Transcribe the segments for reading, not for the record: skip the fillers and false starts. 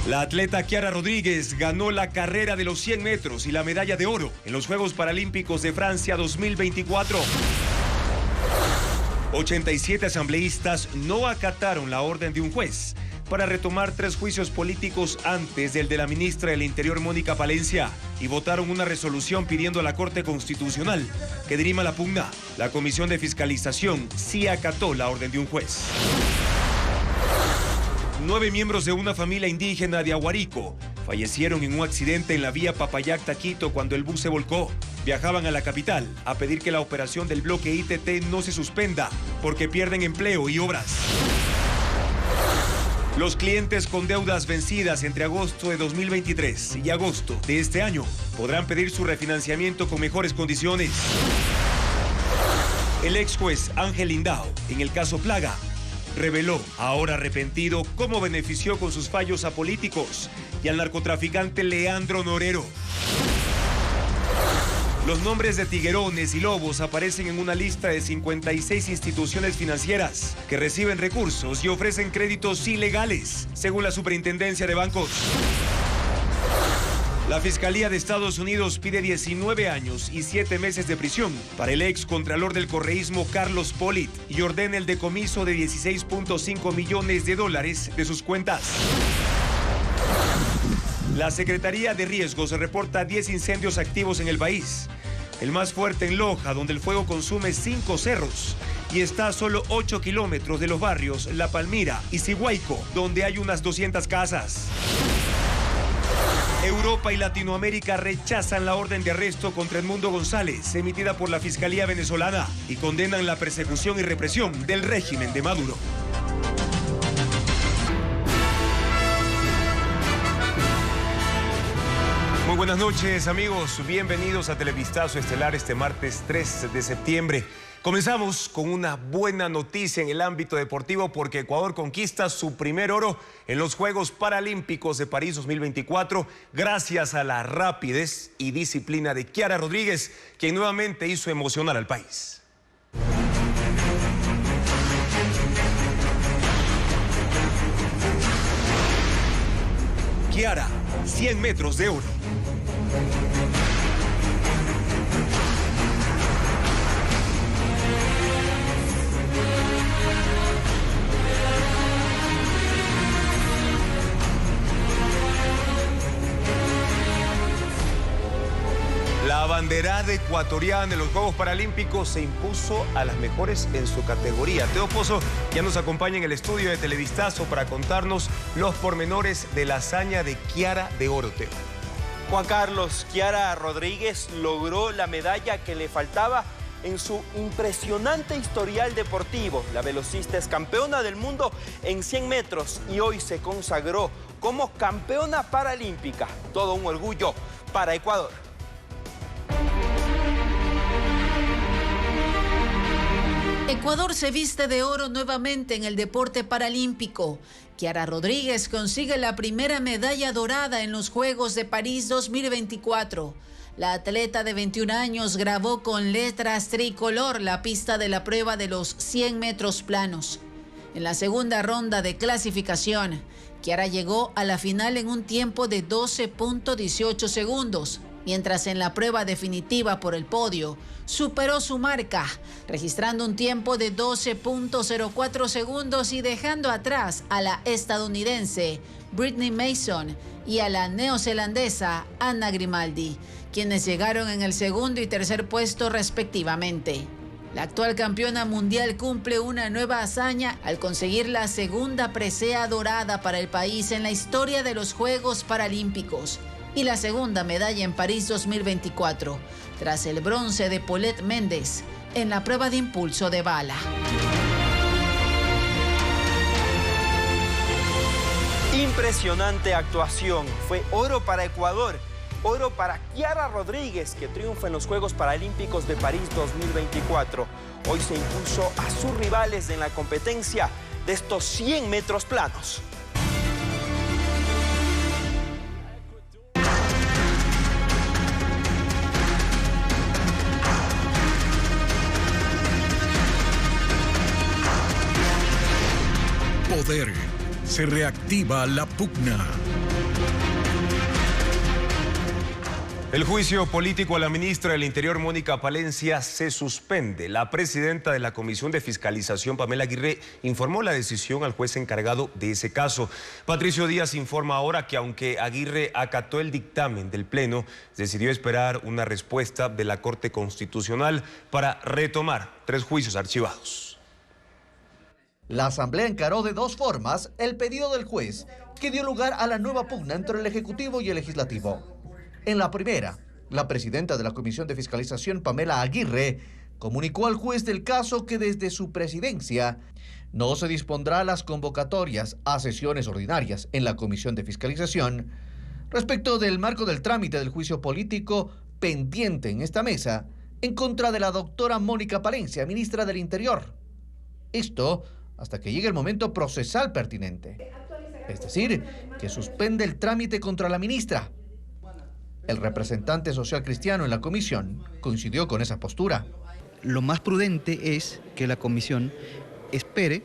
La atleta Kiara Rodríguez ganó la carrera de los 100 metros y la medalla de oro en los Juegos Paralímpicos de Francia 2024. 87 asambleístas no acataron la orden de un juez para retomar 3 juicios políticos antes del de la ministra del Interior, Mónica Palencia, y votaron una resolución pidiendo a la Corte Constitucional que dirima la pugna. La Comisión de Fiscalización sí acató la orden de un juez. 9 miembros de una familia indígena de Aguarico fallecieron en un accidente en la vía Papayacta-Quito cuando el bus se volcó. Viajaban a la capital a pedir que la operación del bloque ITT no se suspenda porque pierden empleo y obras. Los clientes con deudas vencidas entre agosto de 2023 y agosto de este año podrán pedir su refinanciamiento con mejores condiciones. El ex juez Ángel Lindao, en el caso Plaga, reveló, ahora arrepentido, cómo benefició con sus fallos a políticos y al narcotraficante Leandro Norero. Los nombres de tiguerones y lobos aparecen en una lista de 56 instituciones financieras que reciben recursos y ofrecen créditos ilegales, según la Superintendencia de Bancos. La Fiscalía de Estados Unidos pide 19 años y 7 meses de prisión para el ex contralor del correísmo Carlos Pollitt y ordena el decomiso de $16.5 millones de sus cuentas. La Secretaría de Riesgos reporta 10 incendios activos en el país. El más fuerte en Loja, donde el fuego consume 5 cerros y está a solo 8 kilómetros de los barrios La Palmira y Siguaico, donde hay unas 200 casas. Europa y Latinoamérica rechazan la orden de arresto contra Edmundo González, emitida por la Fiscalía venezolana, y condenan la persecución y represión del régimen de Maduro. Muy buenas noches, amigos. Bienvenidos a Televistazo Estelar este martes 3 de septiembre. Comenzamos con una buena noticia en el ámbito deportivo porque Ecuador conquista su primer oro en los Juegos Paralímpicos de París 2024 gracias a la rapidez y disciplina de Kiara Rodríguez, quien nuevamente hizo emocionar al país. Kiara, 100 metros de oro. La abanderada ecuatoriana en los Juegos Paralímpicos se impuso a las mejores en su categoría. Teo Pozo ya nos acompaña en el estudio de Televistazo para contarnos los pormenores de la hazaña de Kiara de oro, Teo. Juan Carlos, Kiara Rodríguez logró la medalla que le faltaba en su impresionante historial deportivo. La velocista es campeona del mundo en 100 metros y hoy se consagró como campeona paralímpica. Todo un orgullo para Ecuador. Ecuador se viste de oro nuevamente en el deporte paralímpico. Kiara Rodríguez consigue la primera medalla dorada en los Juegos de París 2024. La atleta de 21 años grabó con letras tricolor la pista de la prueba de los 100 metros planos. En la segunda ronda de clasificación, Kiara llegó a la final en un tiempo de 12.18 segundos, mientras en la prueba definitiva por el podio superó su marca, registrando un tiempo de 12.04 segundos y dejando atrás a la estadounidense Brittany Mason y a la neozelandesa Anna Grimaldi, quienes llegaron en el segundo y tercer puesto respectivamente. La actual campeona mundial cumple una nueva hazaña al conseguir la segunda presea dorada para el país en la historia de los Juegos Paralímpicos y la segunda medalla en París 2024, tras el bronce de Paulette Méndez en la prueba de impulso de bala. Impresionante actuación. Fue oro para Ecuador, oro para Kiara Rodríguez, que triunfa en los Juegos Paralímpicos de París 2024. Hoy se impuso a sus rivales en la competencia de estos 100 metros planos. Poder. Se reactiva la pugna. El juicio político a la ministra del Interior, Mónica Palencia, se suspende. La presidenta de la Comisión de Fiscalización, Pamela Aguirre, informó la decisión al juez encargado de ese caso. Patricio Díaz informa ahora que aunque Aguirre acató el dictamen del Pleno, decidió esperar una respuesta de la Corte Constitucional para retomar 3 juicios archivados. La Asamblea encaró de 2 formas el pedido del juez, que dio lugar a la nueva pugna entre el Ejecutivo y el Legislativo. En la primera, la presidenta de la Comisión de Fiscalización, Pamela Aguirre, comunicó al juez del caso que desde su presidencia no se dispondrá las convocatorias a sesiones ordinarias en la Comisión de Fiscalización respecto del marco del trámite del juicio político pendiente en esta mesa en contra de la doctora Mónica Palencia, ministra del Interior. Esto hasta que llegue el momento procesal pertinente, es decir, que suspende el trámite contra la ministra. El representante social cristiano en la comisión coincidió con esa postura. Lo más prudente es que la comisión espere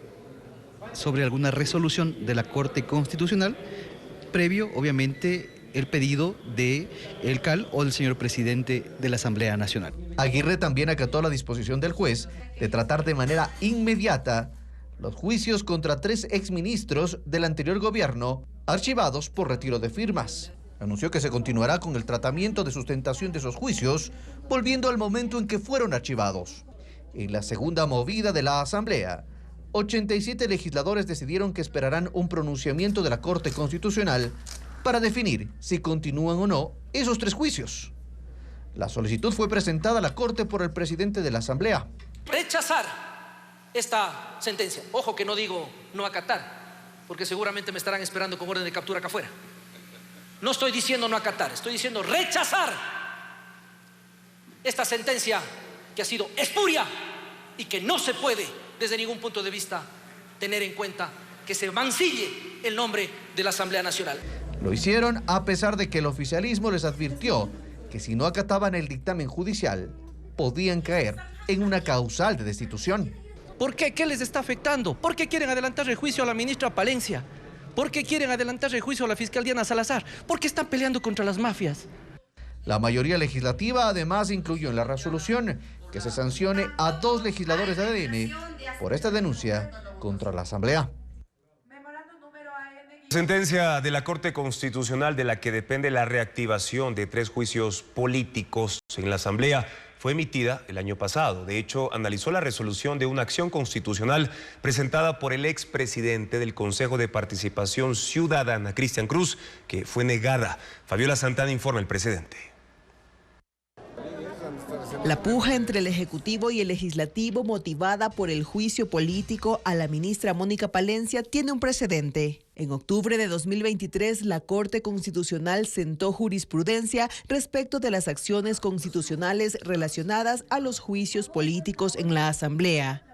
sobre alguna resolución de la Corte Constitucional, previo, obviamente, el pedido del CAL o del señor presidente de la Asamblea Nacional. Aguirre también acató la disposición del juez de tratar de manera inmediata los juicios contra 3 exministros del anterior gobierno archivados por retiro de firmas. Anunció que se continuará con el tratamiento de sustentación de esos juicios, volviendo al momento en que fueron archivados. En la segunda movida de la Asamblea, 87 legisladores decidieron que esperarán un pronunciamiento de la Corte Constitucional para definir si continúan o no esos 3 juicios. La solicitud fue presentada a la Corte por el presidente de la Asamblea. Rechazar esta sentencia. Ojo que no digo no acatar, porque seguramente me estarán esperando con orden de captura acá afuera. No estoy diciendo no acatar, estoy diciendo rechazar esta sentencia que ha sido espuria y que no se puede, desde ningún punto de vista, tener en cuenta que se mancille el nombre de la Asamblea Nacional. Lo hicieron a pesar de que el oficialismo les advirtió que si no acataban el dictamen judicial, podían caer en una causal de destitución. ¿Por qué? ¿Qué les está afectando? ¿Por qué quieren adelantar el juicio a la ministra Palencia? ¿Por qué quieren adelantar el juicio a la fiscal Diana Salazar? ¿Por qué están peleando contra las mafias? La mayoría legislativa además incluyó en la resolución que se sancione a 2 legisladores de ADN por esta denuncia contra la Asamblea. Sentencia de la Corte Constitucional de la que depende la reactivación de 3 juicios políticos en la Asamblea fue emitida el año pasado. De hecho, analizó la resolución de una acción constitucional presentada por el expresidente del Consejo de Participación Ciudadana, Cristian Cruz, que fue negada. Fabiola Santana informa el presidente. La puja entre el Ejecutivo y el Legislativo, motivada por el juicio político a la ministra Mónica Palencia, tiene un precedente. En octubre de 2023, la Corte Constitucional sentó jurisprudencia respecto de las acciones constitucionales relacionadas a los juicios políticos en la Asamblea.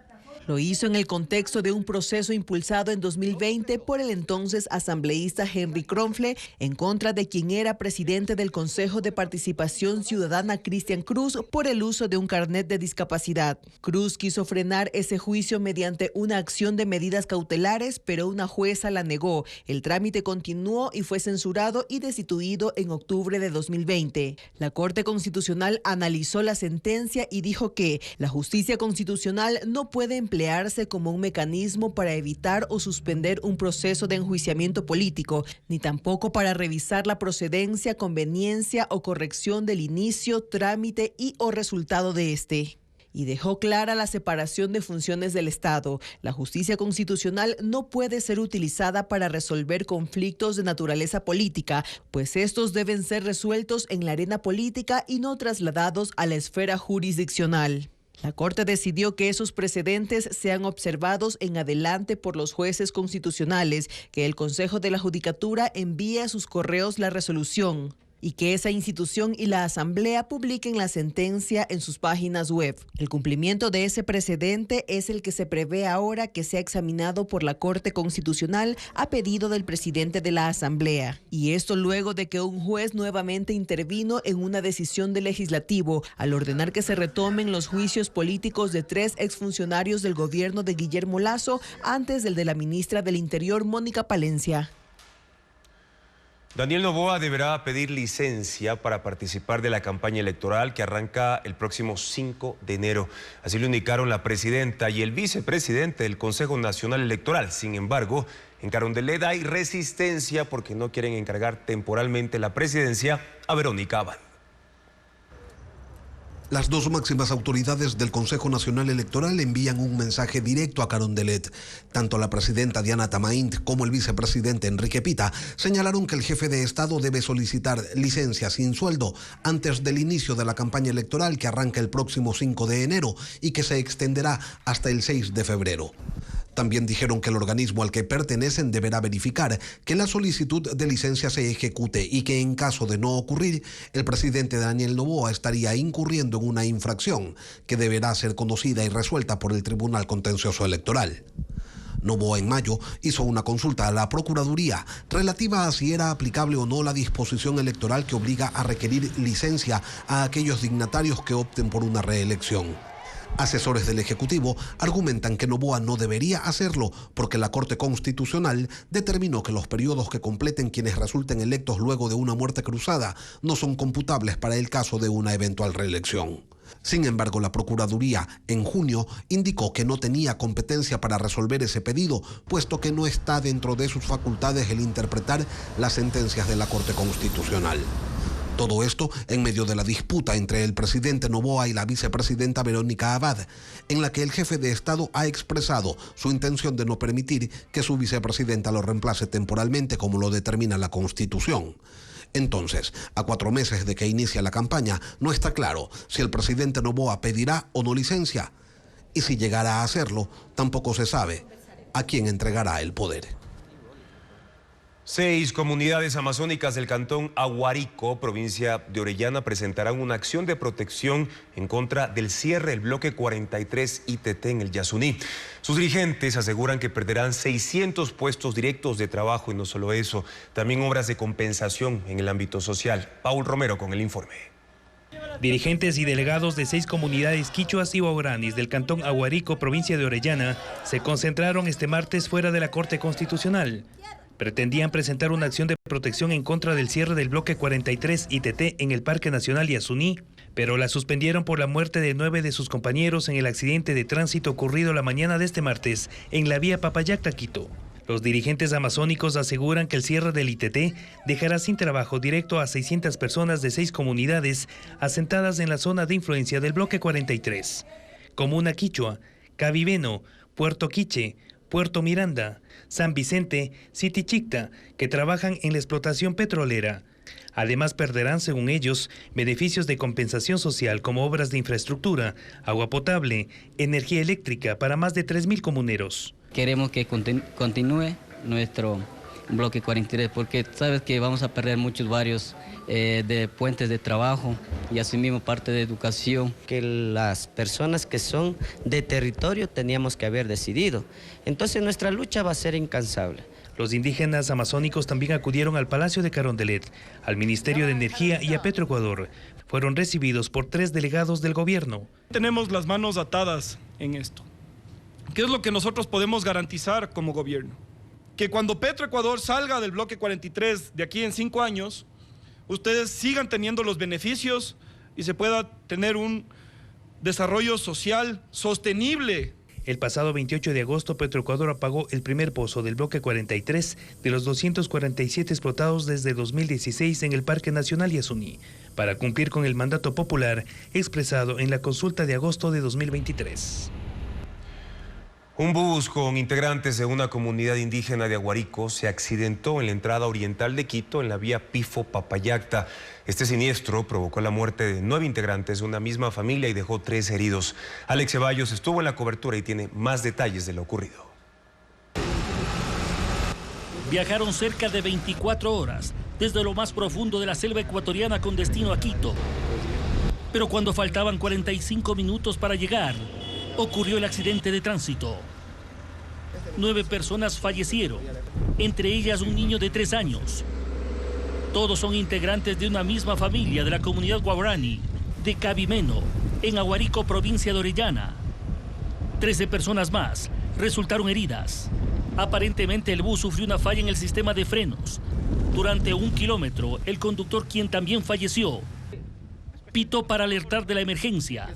Lo hizo en el contexto de un proceso impulsado en 2020 por el entonces asambleísta Henry Kronfle en contra de quien era presidente del Consejo de Participación Ciudadana, Cristian Cruz, por el uso de un carnet de discapacidad. Cruz quiso frenar ese juicio mediante una acción de medidas cautelares, pero una jueza la negó. El trámite continuó y fue censurado y destituido en octubre de 2020. La Corte Constitucional analizó la sentencia y dijo que la justicia constitucional no puede emplearse como un mecanismo para evitar o suspender un proceso de enjuiciamiento político, ni tampoco para revisar la procedencia, conveniencia o corrección del inicio, trámite y o resultado de este. Y dejó clara la separación de funciones del Estado. La justicia constitucional no puede ser utilizada para resolver conflictos de naturaleza política, pues estos deben ser resueltos en la arena política y no trasladados a la esfera jurisdiccional. La Corte decidió que esos precedentes sean observados en adelante por los jueces constitucionales, que el Consejo de la Judicatura envíe a sus correos la resolución y que esa institución y la Asamblea publiquen la sentencia en sus páginas web. El cumplimiento de ese precedente es el que se prevé ahora que sea examinado por la Corte Constitucional a pedido del presidente de la Asamblea. Y esto luego de que un juez nuevamente intervino en una decisión del Legislativo al ordenar que se retomen los juicios políticos de 3 exfuncionarios del gobierno de Guillermo Lasso antes del de la ministra del Interior, Mónica Palencia. Daniel Noboa deberá pedir licencia para participar de la campaña electoral que arranca el próximo 5 de enero. Así lo indicaron la presidenta y el vicepresidente del Consejo Nacional Electoral. Sin embargo, en Carondelet hay resistencia porque no quieren encargar temporalmente la presidencia a Verónica Abad. Las dos máximas autoridades del Consejo Nacional Electoral envían un mensaje directo a Carondelet. Tanto la presidenta Diana Tamaint como el vicepresidente Enrique Pita señalaron que el jefe de Estado debe solicitar licencia sin sueldo antes del inicio de la campaña electoral que arranca el próximo 5 de enero y que se extenderá hasta el 6 de febrero. También dijeron que el organismo al que pertenecen deberá verificar que la solicitud de licencia se ejecute y que en caso de no ocurrir, el presidente Daniel Noboa estaría incurriendo en una infracción que deberá ser conocida y resuelta por el Tribunal Contencioso Electoral. Noboa en mayo hizo una consulta a la Procuraduría relativa a si era aplicable o no la disposición electoral que obliga a requerir licencia a aquellos dignatarios que opten por una reelección. Asesores del Ejecutivo argumentan que Noboa no debería hacerlo porque la Corte Constitucional determinó que los periodos que completen quienes resulten electos luego de una muerte cruzada no son computables para el caso de una eventual reelección. Sin embargo, la Procuraduría en junio indicó que no tenía competencia para resolver ese pedido, puesto que no está dentro de sus facultades el interpretar las sentencias de la Corte Constitucional. Todo esto en medio de la disputa entre el presidente Noboa y la vicepresidenta Verónica Abad, en la que el jefe de Estado ha expresado su intención de no permitir que su vicepresidenta lo reemplace temporalmente como lo determina la Constitución. Entonces, a 4 meses de que inicia la campaña, no está claro si el presidente Noboa pedirá o no licencia. Y si llegara a hacerlo, tampoco se sabe a quién entregará el poder. 6 comunidades amazónicas del cantón Aguarico, provincia de Orellana, presentarán una acción de protección en contra del cierre del bloque 43 ITT en el Yasuní. Sus dirigentes aseguran que perderán 600 puestos directos de trabajo y no solo eso, también obras de compensación en el ámbito social. Paul Romero con el informe. Dirigentes y delegados de 6 comunidades quichuas y guaraníes del cantón Aguarico, provincia de Orellana, se concentraron este martes fuera de la Corte Constitucional. Pretendían presentar una acción de protección en contra del cierre del bloque 43 ITT en el Parque Nacional Yasuní, pero la suspendieron por la muerte de 9 de sus compañeros en el accidente de tránsito ocurrido la mañana de este martes en la vía Papayacta-Quito. Los dirigentes amazónicos aseguran que el cierre del ITT dejará sin trabajo directo a 600 personas de 6 comunidades asentadas en la zona de influencia del bloque 43. Comuna Quichua, Cabiveno, Puerto Quiche, Puerto Miranda, San Vicente, Sitichicta, que trabajan en la explotación petrolera. Además perderán, según ellos, beneficios de compensación social como obras de infraestructura, agua potable, energía eléctrica para más de 3.000 comuneros. Queremos que continúe nuestro bloque 43 porque sabes que vamos a perder muchos barrios de puentes de trabajo y asimismo parte de educación. Que las personas que son de territorio teníamos que haber decidido. Entonces nuestra lucha va a ser incansable. Los indígenas amazónicos también acudieron al Palacio de Carondelet, al Ministerio de Energía y a Petroecuador. Fueron recibidos por 3 delegados del gobierno. Tenemos las manos atadas en esto. ¿Qué es lo que nosotros podemos garantizar como gobierno? Que cuando Petroecuador salga del bloque 43 de aquí en 5 años, ustedes sigan teniendo los beneficios y se pueda tener un desarrollo social sostenible. El pasado 28 de agosto, Petroecuador apagó el primer pozo del bloque 43 de los 247 explotados desde 2016 en el Parque Nacional Yasuní, para cumplir con el mandato popular expresado en la consulta de agosto de 2023. Un bus con integrantes de una comunidad indígena de Aguarico se accidentó en la entrada oriental de Quito en la vía Pifo-Papayacta. Este siniestro provocó la muerte de 9 integrantes de una misma familia y dejó 3 heridos. Alex Ceballos estuvo en la cobertura y tiene más detalles de lo ocurrido. Viajaron cerca de 24 horas desde lo más profundo de la selva ecuatoriana con destino a Quito. Pero cuando faltaban 45 minutos para llegar, ocurrió el accidente de tránsito. 9 personas fallecieron, entre ellas un niño de 3 años. Todos son integrantes de una misma familia de la comunidad guaraní de Cabimeno, en Aguarico, provincia de Orellana. 13 personas más resultaron heridas. Aparentemente el bus sufrió una falla en el sistema de frenos. Durante 1 kilómetro, el conductor, quien también falleció, pitó para alertar de la emergencia.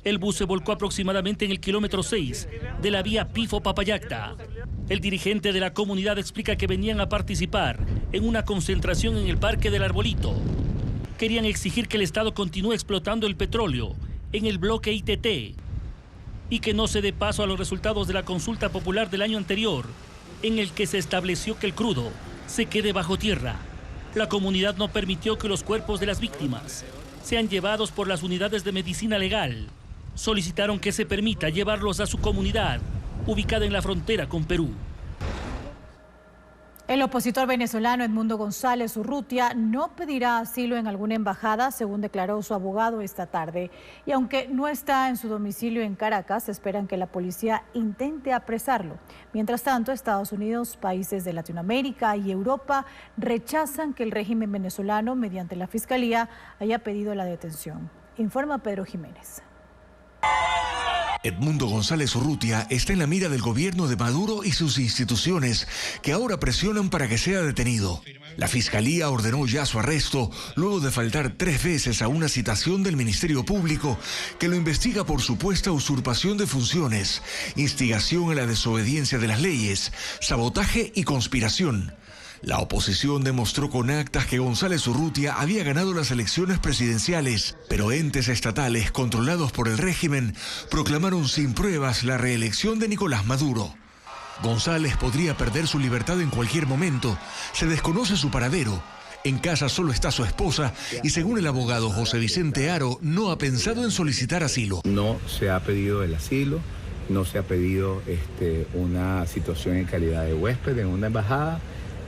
El bus se volcó aproximadamente en el kilómetro 6 de la vía Pifo-Papayacta. El dirigente de la comunidad explica que venían a participar en una concentración en el Parque del Arbolito. Querían exigir que el Estado continúe explotando el petróleo en el bloque ITT y que no se dé paso a los resultados de la consulta popular del año anterior, en el que se estableció que el crudo se quede bajo tierra. La comunidad no permitió que los cuerpos de las víctimas sean llevados por las unidades de medicina legal. Solicitaron que se permita llevarlos a su comunidad, ubicada en la frontera con Perú. El opositor venezolano Edmundo González Urrutia no pedirá asilo en alguna embajada, según declaró su abogado esta tarde. Y aunque no está en su domicilio en Caracas, esperan que la policía intente apresarlo. Mientras tanto, Estados Unidos, países de Latinoamérica y Europa rechazan que el régimen venezolano, mediante la Fiscalía, haya pedido la detención. Informa Pedro Jiménez. Edmundo González Urrutia está en la mira del gobierno de Maduro y sus instituciones, que ahora presionan para que sea detenido. La Fiscalía ordenó ya su arresto, luego de faltar 3 veces a una citación del Ministerio Público, que lo investiga por supuesta usurpación de funciones, instigación a la desobediencia de las leyes, sabotaje y conspiración. La oposición demostró con actas que González Urrutia había ganado las elecciones presidenciales, pero entes estatales controlados por el régimen proclamaron sin pruebas la reelección de Nicolás Maduro. González podría perder su libertad en cualquier momento. Se desconoce su paradero. En casa solo está su esposa y, según el abogado José Vicente Haro, no ha pensado en solicitar asilo. No se ha pedido el asilo, no se ha pedido una situación en calidad de huésped en una embajada.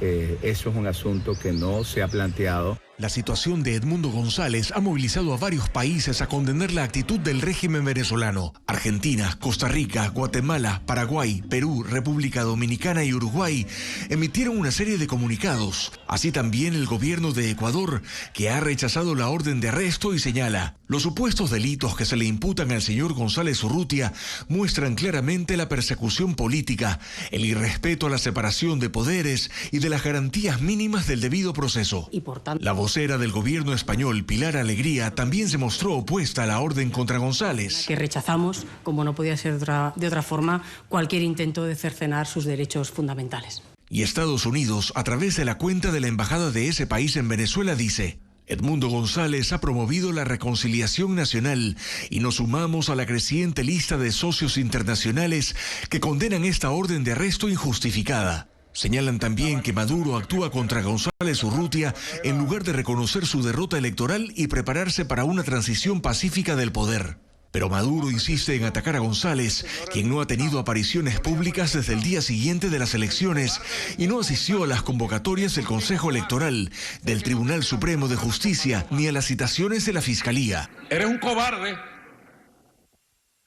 Eso es un asunto que no se ha planteado. La situación de Edmundo González ha movilizado a varios países a condenar la actitud del régimen venezolano. Argentina, Costa Rica, Guatemala, Paraguay, Perú, República Dominicana y Uruguay emitieron una serie de comunicados. Así también el gobierno de Ecuador, que ha rechazado la orden de arresto y señala: los supuestos delitos que se le imputan al señor González Urrutia muestran claramente la persecución política, el irrespeto a la separación de poderes y de las garantías mínimas del debido proceso. Y por tanto, la vocera del gobierno español, Pilar Alegría, también se mostró opuesta a la orden contra González. Que rechazamos, como no podía ser de otra forma, cualquier intento de cercenar sus derechos fundamentales. Y Estados Unidos, a través de la cuenta de la embajada de ese país en Venezuela, dice: Edmundo González ha promovido la reconciliación nacional y nos sumamos a la creciente lista de socios internacionales que condenan esta orden de arresto injustificada. Señalan también que Maduro actúa contra González Urrutia en lugar de reconocer su derrota electoral y prepararse para una transición pacífica del poder. Pero Maduro insiste en atacar a González, quien no ha tenido apariciones públicas desde el día siguiente de las elecciones y no asistió a las convocatorias del Consejo Electoral, del Tribunal Supremo de Justicia, ni a las citaciones de la Fiscalía. Eres un cobarde.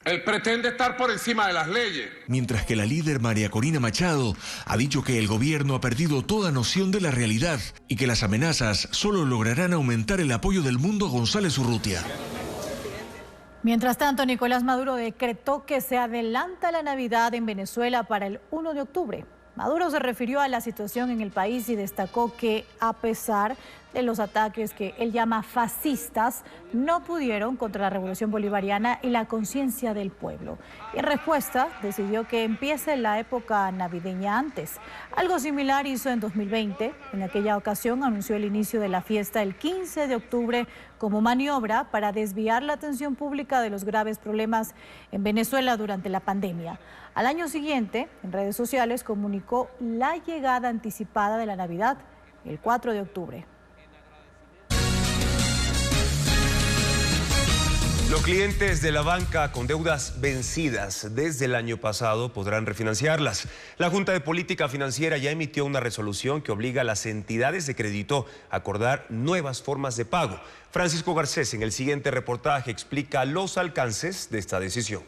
Él pretende estar por encima de las leyes. Mientras que la líder María Corina Machado ha dicho que el gobierno ha perdido toda noción de la realidad y que las amenazas solo lograrán aumentar el apoyo del mundo a González Urrutia. Mientras tanto, Nicolás Maduro decretó que se adelanta la Navidad en Venezuela para el 1 de octubre. Maduro se refirió a la situación en el país y destacó que, a pesar de los ataques que él llama fascistas, no pudieron contra la revolución bolivariana y la conciencia del pueblo. Y en respuesta, decidió que empiece la época navideña antes. Algo similar hizo en 2020. En aquella ocasión anunció el inicio de la fiesta el 15 de octubre como maniobra para desviar la atención pública de los graves problemas en Venezuela durante la pandemia. Al año siguiente, en redes sociales, comunicó la llegada anticipada de la Navidad el 4 de octubre. Los clientes de la banca con deudas vencidas desde el año pasado podrán refinanciarlas. La Junta de Política Financiera ya emitió una resolución que obliga a las entidades de crédito a acordar nuevas formas de pago. Francisco Garcés en el siguiente reportaje explica los alcances de esta decisión.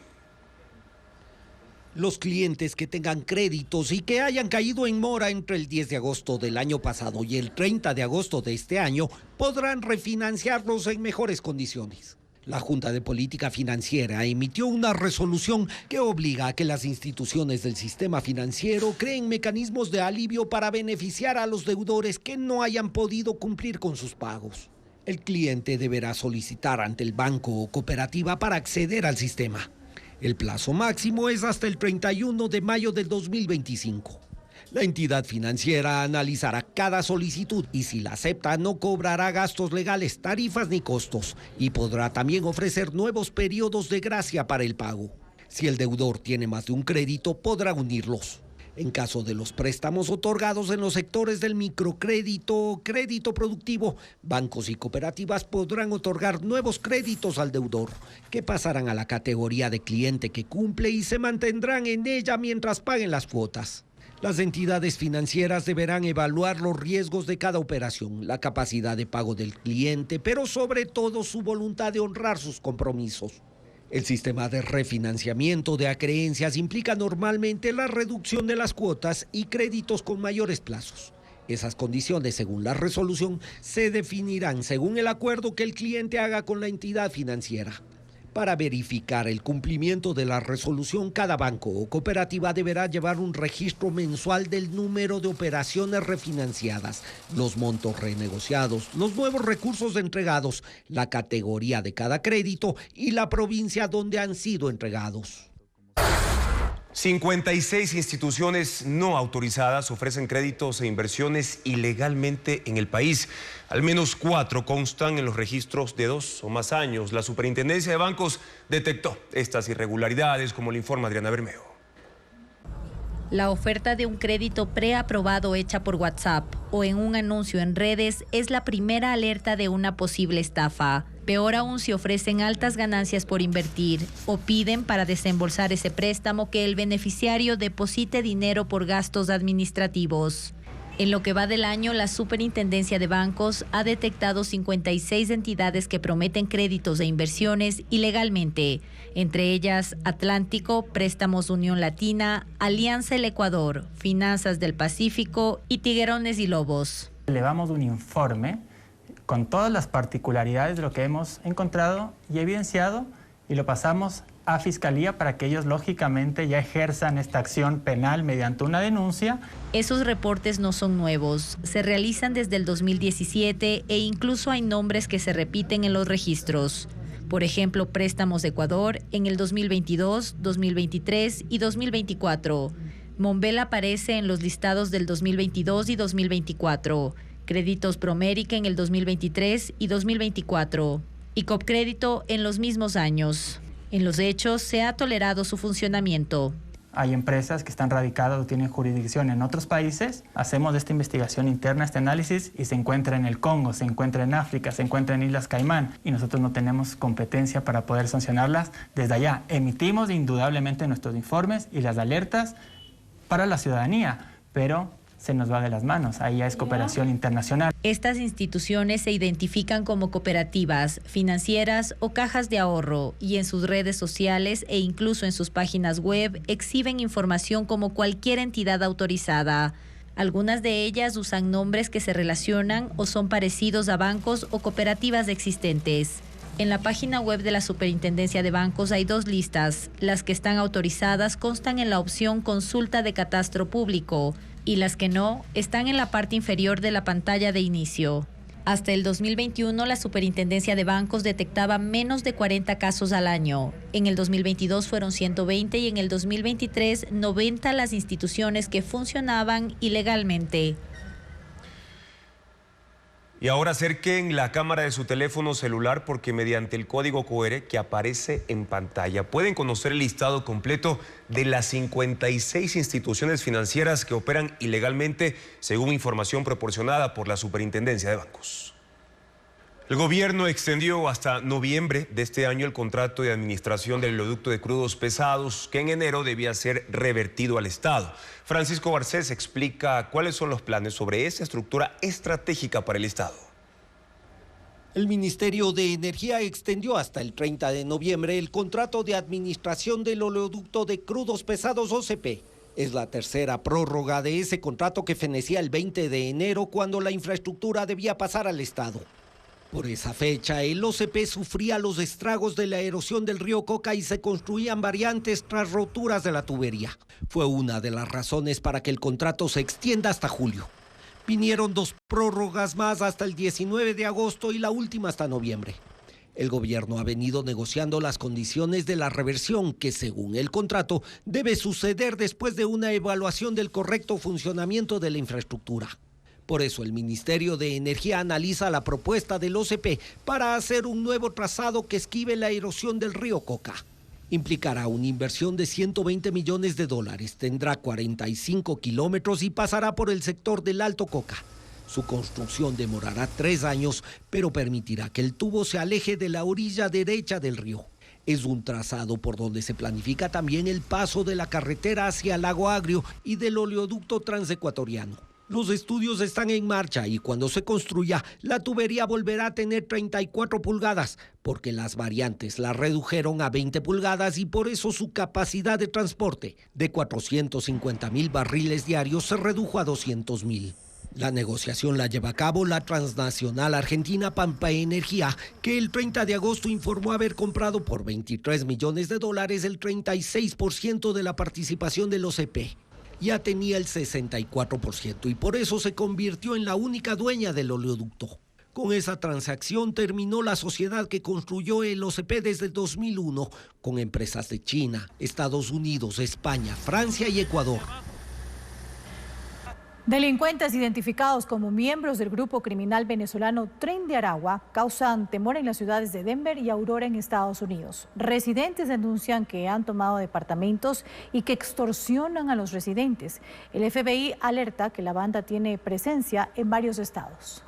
Los clientes que tengan créditos y que hayan caído en mora entre el 10 de agosto del año pasado y el 30 de agosto de este año podrán refinanciarlos en mejores condiciones. La Junta de Política Financiera emitió una resolución que obliga a que las instituciones del sistema financiero creen mecanismos de alivio para beneficiar a los deudores que no hayan podido cumplir con sus pagos. El cliente deberá solicitar ante el banco o cooperativa para acceder al sistema. El plazo máximo es hasta el 31 de mayo del 2025. La entidad financiera analizará cada solicitud y si la acepta no cobrará gastos legales, tarifas ni costos y podrá también ofrecer nuevos periodos de gracia para el pago. Si el deudor tiene más de un crédito, podrá unirlos. En caso de los préstamos otorgados en los sectores del microcrédito o crédito productivo, bancos y cooperativas podrán otorgar nuevos créditos al deudor, que pasarán a la categoría de cliente que cumple y se mantendrán en ella mientras paguen las cuotas. Las entidades financieras deberán evaluar los riesgos de cada operación, la capacidad de pago del cliente, pero sobre todo su voluntad de honrar sus compromisos. El sistema de refinanciamiento de acreencias implica normalmente la reducción de las cuotas y créditos con mayores plazos. Esas condiciones, según la resolución, se definirán según el acuerdo que el cliente haga con la entidad financiera. Para verificar el cumplimiento de la resolución, cada banco o cooperativa deberá llevar un registro mensual del número de operaciones refinanciadas, los montos renegociados, los nuevos recursos entregados, la categoría de cada crédito y la provincia donde han sido entregados. 56 instituciones no autorizadas ofrecen créditos e inversiones ilegalmente en el país. Al menos 4 constan en los registros de 2 o más años. La Superintendencia de Bancos detectó estas irregularidades, como le informa Adriana Bermeo. La oferta de un crédito preaprobado hecha por WhatsApp o en un anuncio en redes es la primera alerta de una posible estafa. Peor aún si ofrecen altas ganancias por invertir o piden para desembolsar ese préstamo que el beneficiario deposite dinero por gastos administrativos. En lo que va del año, la Superintendencia de Bancos ha detectado 56 entidades que prometen créditos e inversiones ilegalmente, entre ellas Atlántico, Préstamos Unión Latina, Alianza El Ecuador, Finanzas del Pacífico y Tiguerones y Lobos. Elevamos un informe con todas las particularidades de lo que hemos encontrado y evidenciado y lo pasamos a Fiscalía para que ellos lógicamente ya ejerzan esta acción penal mediante una denuncia. Esos reportes no son nuevos, se realizan desde el 2017 e incluso hay nombres que se repiten en los registros. Por ejemplo, Préstamos de Ecuador en el 2022, 2023 y 2024. Monbel aparece en los listados del 2022 y 2024. Créditos Promérica en el 2023 y 2024. Y Copcrédito en los mismos años. En los hechos, se ha tolerado su funcionamiento. Hay empresas que están radicadas o tienen jurisdicción en otros países. Hacemos esta investigación interna, este análisis, y se encuentra en el Congo, se encuentra en África, se encuentra en Islas Caimán. Y nosotros no tenemos competencia para poder sancionarlas desde allá. Emitimos indudablemente nuestros informes y las alertas para la ciudadanía, pero se nos va de las manos. Ahí ya es cooperación internacional. Estas instituciones se identifican como cooperativas, financieras o cajas de ahorro y en sus redes sociales e incluso en sus páginas web exhiben información como cualquier entidad autorizada. Algunas de ellas usan nombres que se relacionan o son parecidos a bancos o cooperativas existentes. En la página web de la Superintendencia de Bancos hay 2 listas. Las que están autorizadas constan en la opción Consulta de Catastro Público y las que no están en la parte inferior de la pantalla de inicio. Hasta el 2021, la Superintendencia de Bancos detectaba menos de 40 casos al año. En el 2022 fueron 120 y en el 2023 90 las instituciones que funcionaban ilegalmente. Y ahora acerquen la cámara de su teléfono celular porque mediante el código QR que aparece en pantalla pueden conocer el listado completo de las 56 instituciones financieras que operan ilegalmente, según información proporcionada por la Superintendencia de Bancos. El gobierno extendió hasta noviembre de este año el contrato de administración del oleoducto de crudos pesados que en enero debía ser revertido al Estado. Francisco Garcés explica cuáles son los planes sobre esa estructura estratégica para el Estado. El Ministerio de Energía extendió hasta el 30 de noviembre el contrato de administración del oleoducto de crudos pesados OCP. Es la tercera prórroga de ese contrato que fenecía el 20 de enero cuando la infraestructura debía pasar al Estado. Por esa fecha, el OCP sufría los estragos de la erosión del río Coca y se construían variantes tras roturas de la tubería. Fue una de las razones para que el contrato se extienda hasta julio. Vinieron 2 prórrogas más hasta el 19 de agosto y la última hasta noviembre. El gobierno ha venido negociando las condiciones de la reversión que, según el contrato, debe suceder después de una evaluación del correcto funcionamiento de la infraestructura. Por eso el Ministerio de Energía analiza la propuesta del OCP para hacer un nuevo trazado que esquive la erosión del río Coca. Implicará una inversión de $120 millones, tendrá 45 kilómetros y pasará por el sector del Alto Coca. Su construcción demorará 3 años, pero permitirá que el tubo se aleje de la orilla derecha del río. Es un trazado por donde se planifica también el paso de la carretera hacia Lago Agrio y del oleoducto transecuatoriano. Los estudios están en marcha y cuando se construya, la tubería volverá a tener 34 pulgadas, porque las variantes la redujeron a 20 pulgadas y por eso su capacidad de transporte de 450,000 barriles diarios se redujo a 200,000. La negociación la lleva a cabo la transnacional argentina Pampa Energía, que el 30 de agosto informó haber comprado por $23 millones el 36% de la participación del OCP. Ya tenía el 64% y por eso se convirtió en la única dueña del oleoducto. Con esa transacción terminó la sociedad que construyó el OCP desde 2001 con empresas de China, Estados Unidos, España, Francia y Ecuador. Delincuentes identificados como miembros del grupo criminal venezolano Tren de Aragua causan temor en las ciudades de Denver y Aurora en Estados Unidos. Residentes denuncian que han tomado departamentos y que extorsionan a los residentes. El FBI alerta que la banda tiene presencia en varios estados.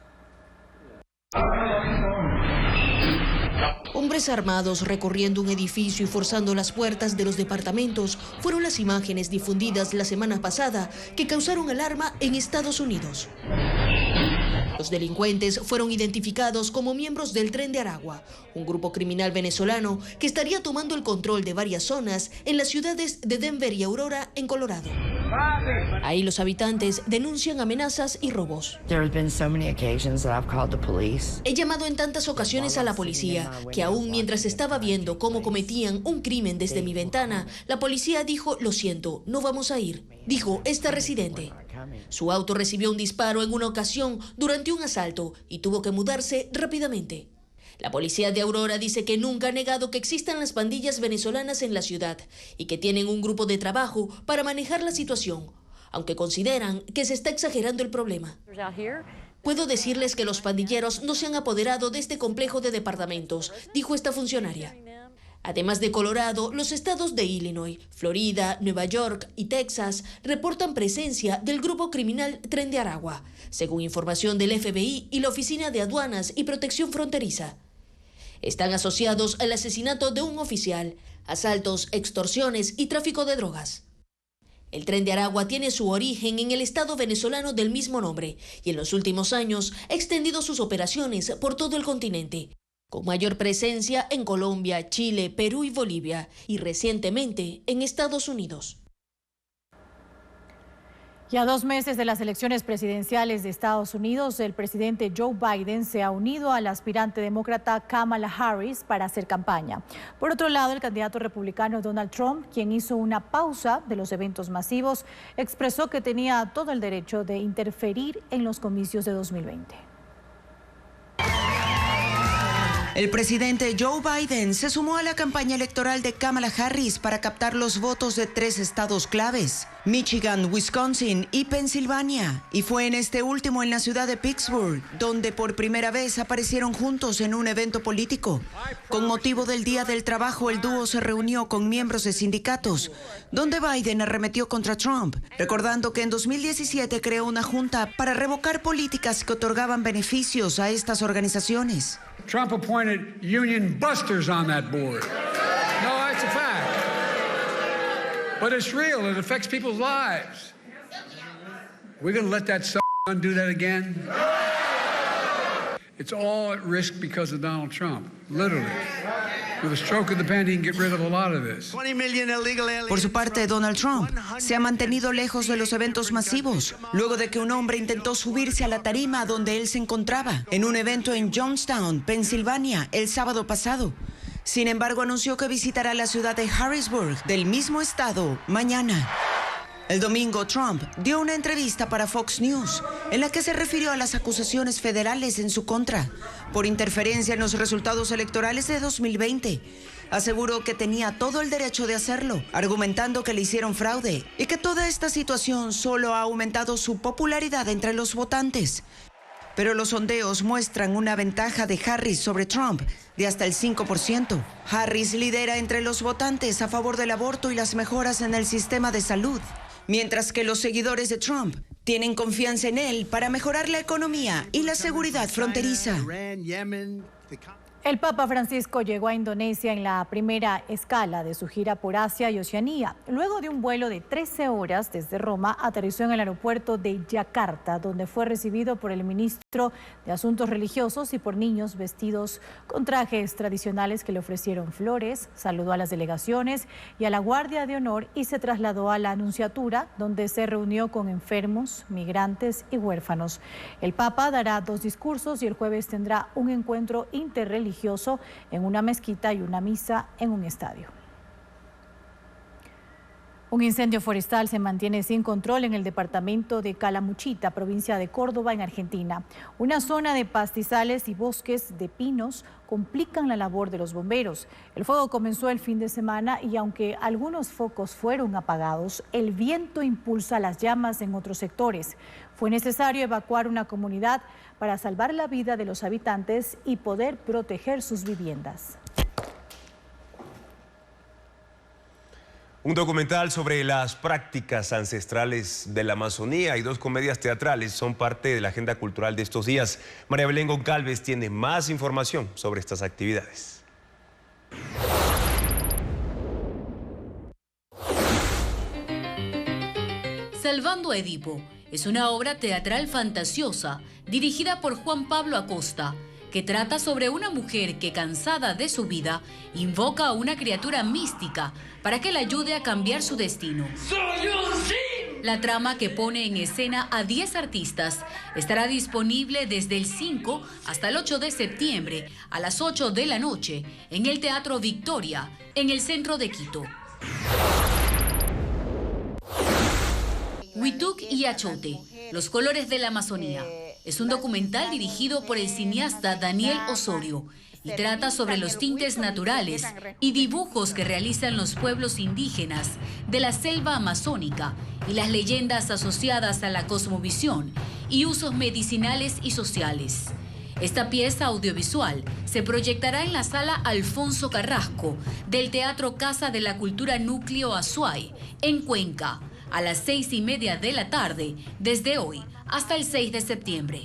Hombres armados recorriendo un edificio y forzando las puertas de los departamentos fueron las imágenes difundidas la semana pasada que causaron alarma en Estados Unidos. Los delincuentes fueron identificados como miembros del Tren de Aragua, un grupo criminal venezolano que estaría tomando el control de varias zonas en las ciudades de Denver y Aurora, en Colorado. Ahí los habitantes denuncian amenazas y robos. He llamado en tantas ocasiones a la policía que aún mientras estaba viendo cómo cometían un crimen desde mi ventana, la policía dijo: "Lo siento, no vamos a ir", dijo esta residente. Su auto recibió un disparo en una ocasión durante un asalto y tuvo que mudarse rápidamente. La policía de Aurora dice que nunca ha negado que existan las pandillas venezolanas en la ciudad y que tienen un grupo de trabajo para manejar la situación, aunque consideran que se está exagerando el problema. Puedo decirles que los pandilleros no se han apoderado de este complejo de departamentos, dijo esta funcionaria. Además de Colorado, los estados de Illinois, Florida, Nueva York y Texas reportan presencia del grupo criminal Tren de Aragua, según información del FBI y la Oficina de Aduanas y Protección Fronteriza. Están asociados al asesinato de un oficial, asaltos, extorsiones y tráfico de drogas. El Tren de Aragua tiene su origen en el estado venezolano del mismo nombre y en los últimos años ha extendido sus operaciones por todo el continente, con mayor presencia en Colombia, Chile, Perú y Bolivia, y recientemente en Estados Unidos. Y a 2 meses de las elecciones presidenciales de Estados Unidos, el presidente Joe Biden se ha unido al aspirante demócrata Kamala Harris para hacer campaña. Por otro lado, el candidato republicano Donald Trump, quien hizo una pausa de los eventos masivos, expresó que tenía todo el derecho de interferir en los comicios de 2020. El presidente Joe Biden se sumó a la campaña electoral de Kamala Harris para captar los votos de 3 estados claves: Michigan, Wisconsin y Pensilvania. Y fue en este último, en la ciudad de Pittsburgh, donde por primera vez aparecieron juntos en un evento político. Con motivo del Día del Trabajo, el dúo se reunió con miembros de sindicatos, donde Biden arremetió contra Trump, recordando que en 2017 creó una junta para revocar políticas que otorgaban beneficios a estas organizaciones. Trump appointed union busters on that board. No, that's a fact. But it's real. It affects people's lives. We're going to let that son do that again? It's all at risk because of Donald Trump, literally. With a stroke of the pen, he can get rid of a lot of this. Por su parte, Donald Trump se ha mantenido lejos de los eventos masivos, luego de que un hombre intentó subirse a la tarima donde él se encontraba, en un evento en Johnstown, Pensilvania, el sábado pasado. Sin embargo, anunció que visitará la ciudad de Harrisburg, del mismo estado, mañana. El domingo, Trump dio una entrevista para Fox News en la que se refirió a las acusaciones federales en su contra por interferencia en los resultados electorales de 2020. Aseguró que tenía todo el derecho de hacerlo, argumentando que le hicieron fraude y que toda esta situación solo ha aumentado su popularidad entre los votantes. Pero los sondeos muestran una ventaja de Harris sobre Trump de hasta el 5%. Harris lidera entre los votantes a favor del aborto y las mejoras en el sistema de salud, mientras que los seguidores de Trump tienen confianza en él para mejorar la economía y la seguridad fronteriza. El Papa Francisco llegó a Indonesia en la primera escala de su gira por Asia y Oceanía. Luego de un vuelo de 13 horas desde Roma, aterrizó en el aeropuerto de Yakarta, donde fue recibido por el ministro de Asuntos Religiosos y por niños vestidos con trajes tradicionales que le ofrecieron flores. Saludó a las delegaciones y a la Guardia de Honor y se trasladó a la Nunciatura, donde se reunió con enfermos, migrantes y huérfanos. El Papa dará 2 discursos y el jueves tendrá un encuentro interreligioso en una mezquita y una misa en un estadio. Un incendio forestal se mantiene sin control en el departamento de Calamuchita, provincia de Córdoba, en Argentina. Una zona de pastizales y bosques de pinos complican la labor de los bomberos. El fuego comenzó el fin de semana y aunque algunos focos fueron apagados, el viento impulsa las llamas en otros sectores. Fue necesario evacuar una comunidad para salvar la vida de los habitantes y poder proteger sus viviendas. Un documental sobre las prácticas ancestrales de la Amazonía y 2 comedias teatrales son parte de la agenda cultural de estos días. María Belén Goncalves tiene más información sobre estas actividades. Salvando a Edipo es una obra teatral fantasiosa dirigida por Juan Pablo Acosta, que trata sobre una mujer que, cansada de su vida, invoca a una criatura mística para que la ayude a cambiar su destino. ¡Soy un sim! La trama, que pone en escena a 10 artistas, estará disponible desde el 5 hasta el 8 de septiembre a las 8 de la noche en el Teatro Victoria, en el centro de Quito. Huituc y Achote, los colores de la Amazonía. Es un documental dirigido por el cineasta Daniel Osorio y trata sobre los tintes naturales y dibujos que realizan los pueblos indígenas de la selva amazónica y las leyendas asociadas a la cosmovisión y usos medicinales y sociales. Esta pieza audiovisual se proyectará en la sala Alfonso Carrasco del Teatro Casa de la Cultura Núcleo Azuay, en Cuenca, a las 6:30 de la tarde, desde hoy hasta el 6 de septiembre.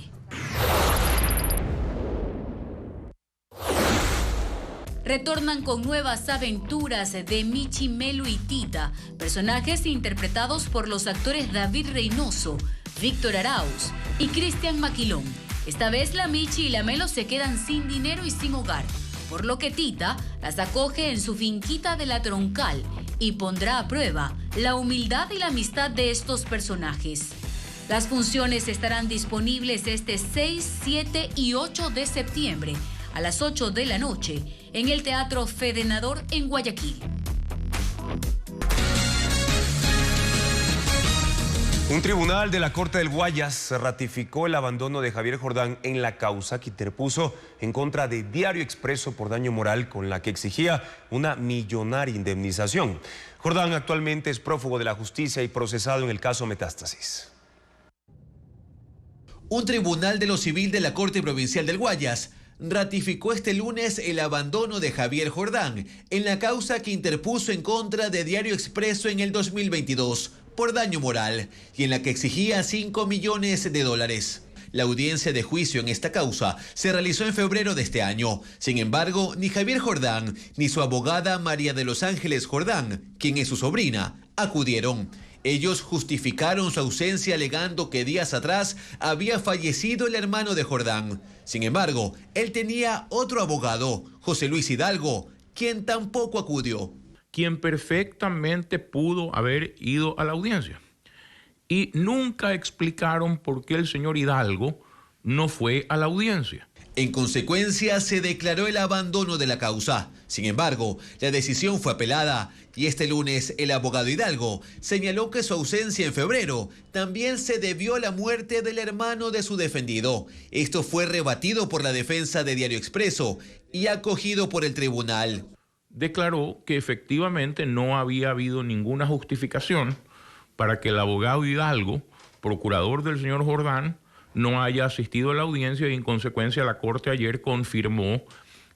Retornan con nuevas aventuras de Michi, Melo y Tita, personajes interpretados por los actores David Reynoso, Víctor Arauz y Cristian Maquilón. Esta vez la Michi y la Melo se quedan sin dinero y sin hogar, por lo que Tita las acoge en su finquita de la Troncal y pondrá a prueba la humildad y la amistad de estos personajes. Las funciones estarán disponibles este 6, 7 y 8 de septiembre a las 8 de la noche en el Teatro Fedenador en Guayaquil. Un tribunal de la Corte del Guayas ratificó el abandono de Javier Jordán en la causa que interpuso en contra de Diario Expreso por daño moral, con la que exigía una millonaria indemnización. Jordán actualmente es prófugo de la justicia y procesado en el caso Metástasis. Un tribunal de lo civil de la Corte Provincial del Guayas ratificó este lunes el abandono de Javier Jordán en la causa que interpuso en contra de Diario Expreso en el 2022 por daño moral y en la que exigía $5 millones. La audiencia de juicio en esta causa se realizó en febrero de este año. Sin embargo, ni Javier Jordán ni su abogada María de los Ángeles Jordán, quien es su sobrina, acudieron. Ellos justificaron su ausencia alegando que días atrás había fallecido el hermano de Jordán. Sin embargo, él tenía otro abogado, José Luis Hidalgo, quien tampoco acudió. Quien perfectamente pudo haber ido a la audiencia. Y nunca explicaron por qué el señor Hidalgo no fue a la audiencia. En consecuencia, se declaró el abandono de la causa. Sin embargo, la decisión fue apelada y este lunes el abogado Hidalgo señaló que su ausencia en febrero también se debió a la muerte del hermano de su defendido. Esto fue rebatido por la defensa de Diario Expreso y acogido por el tribunal. Declaró que efectivamente no había habido ninguna justificación para que el abogado Hidalgo, procurador del señor Jordán, no haya asistido a la audiencia y en consecuencia la Corte ayer confirmó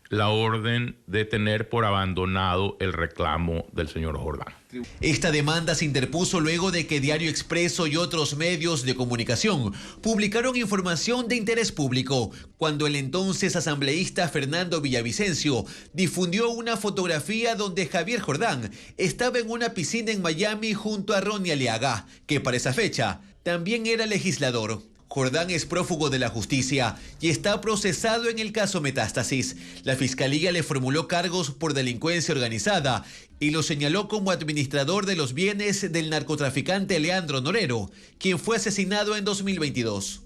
la orden de tener por abandonado el reclamo del señor Jordán. Esta demanda se interpuso luego de que Diario Expreso y otros medios de comunicación publicaron información de interés público cuando el entonces asambleísta Fernando Villavicencio difundió una fotografía donde Javier Jordán estaba en una piscina en Miami junto a Ronnie Aliaga, que para esa fecha también era legislador. Jordán es prófugo de la justicia y está procesado en el caso Metástasis. La Fiscalía le formuló cargos por delincuencia organizada y lo señaló como administrador de los bienes del narcotraficante Leandro Norero, quien fue asesinado en 2022.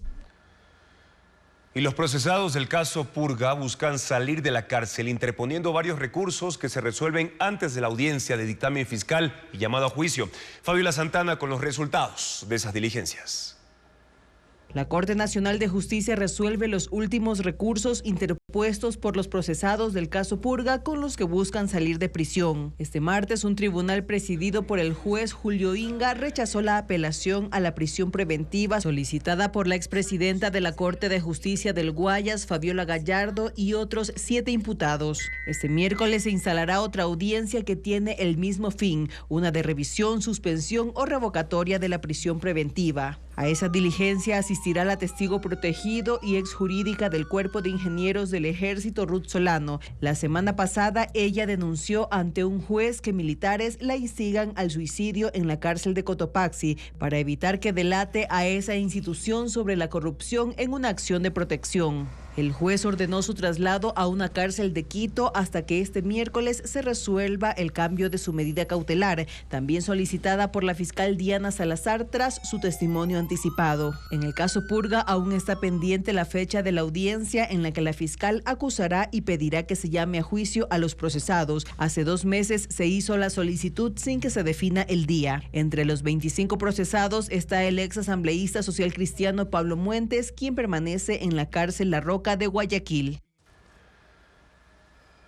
Y los procesados del caso Purga buscan salir de la cárcel interponiendo varios recursos que se resuelven antes de la audiencia de dictamen fiscal y llamado a juicio. Fabiola Santana con los resultados de esas diligencias. La Corte Nacional de Justicia resuelve los últimos recursos interpuestos por los procesados del caso Purga con los que buscan salir de prisión. Este martes, un tribunal presidido por el juez Julio Inga rechazó la apelación a la prisión preventiva solicitada por la expresidenta de la Corte de Justicia del Guayas, Fabiola Gallardo, y otros 7 imputados. Este miércoles se instalará otra audiencia que tiene el mismo fin, una de revisión, suspensión o revocatoria de la prisión preventiva. A esa diligencia asistirá la testigo protegido y exjurídica del Cuerpo de Ingenieros del Ejército, Ruth Solano. La semana pasada, ella denunció ante un juez que militares la instigan al suicidio en la cárcel de Cotopaxi para evitar que delate a esa institución sobre la corrupción en una acción de protección. El juez ordenó su traslado a una cárcel de Quito hasta que este miércoles se resuelva el cambio de su medida cautelar, también solicitada por la fiscal Diana Salazar tras su testimonio anticipado. En el caso Purga aún está pendiente la fecha de la audiencia en la que la fiscal acusará y pedirá que se llame a juicio a los procesados. Hace 2 meses se hizo la solicitud sin que se defina el día. Entre los 25 procesados está el ex asambleísta social cristiano Pablo Muentes, quien permanece en la cárcel La Roca de Guayaquil.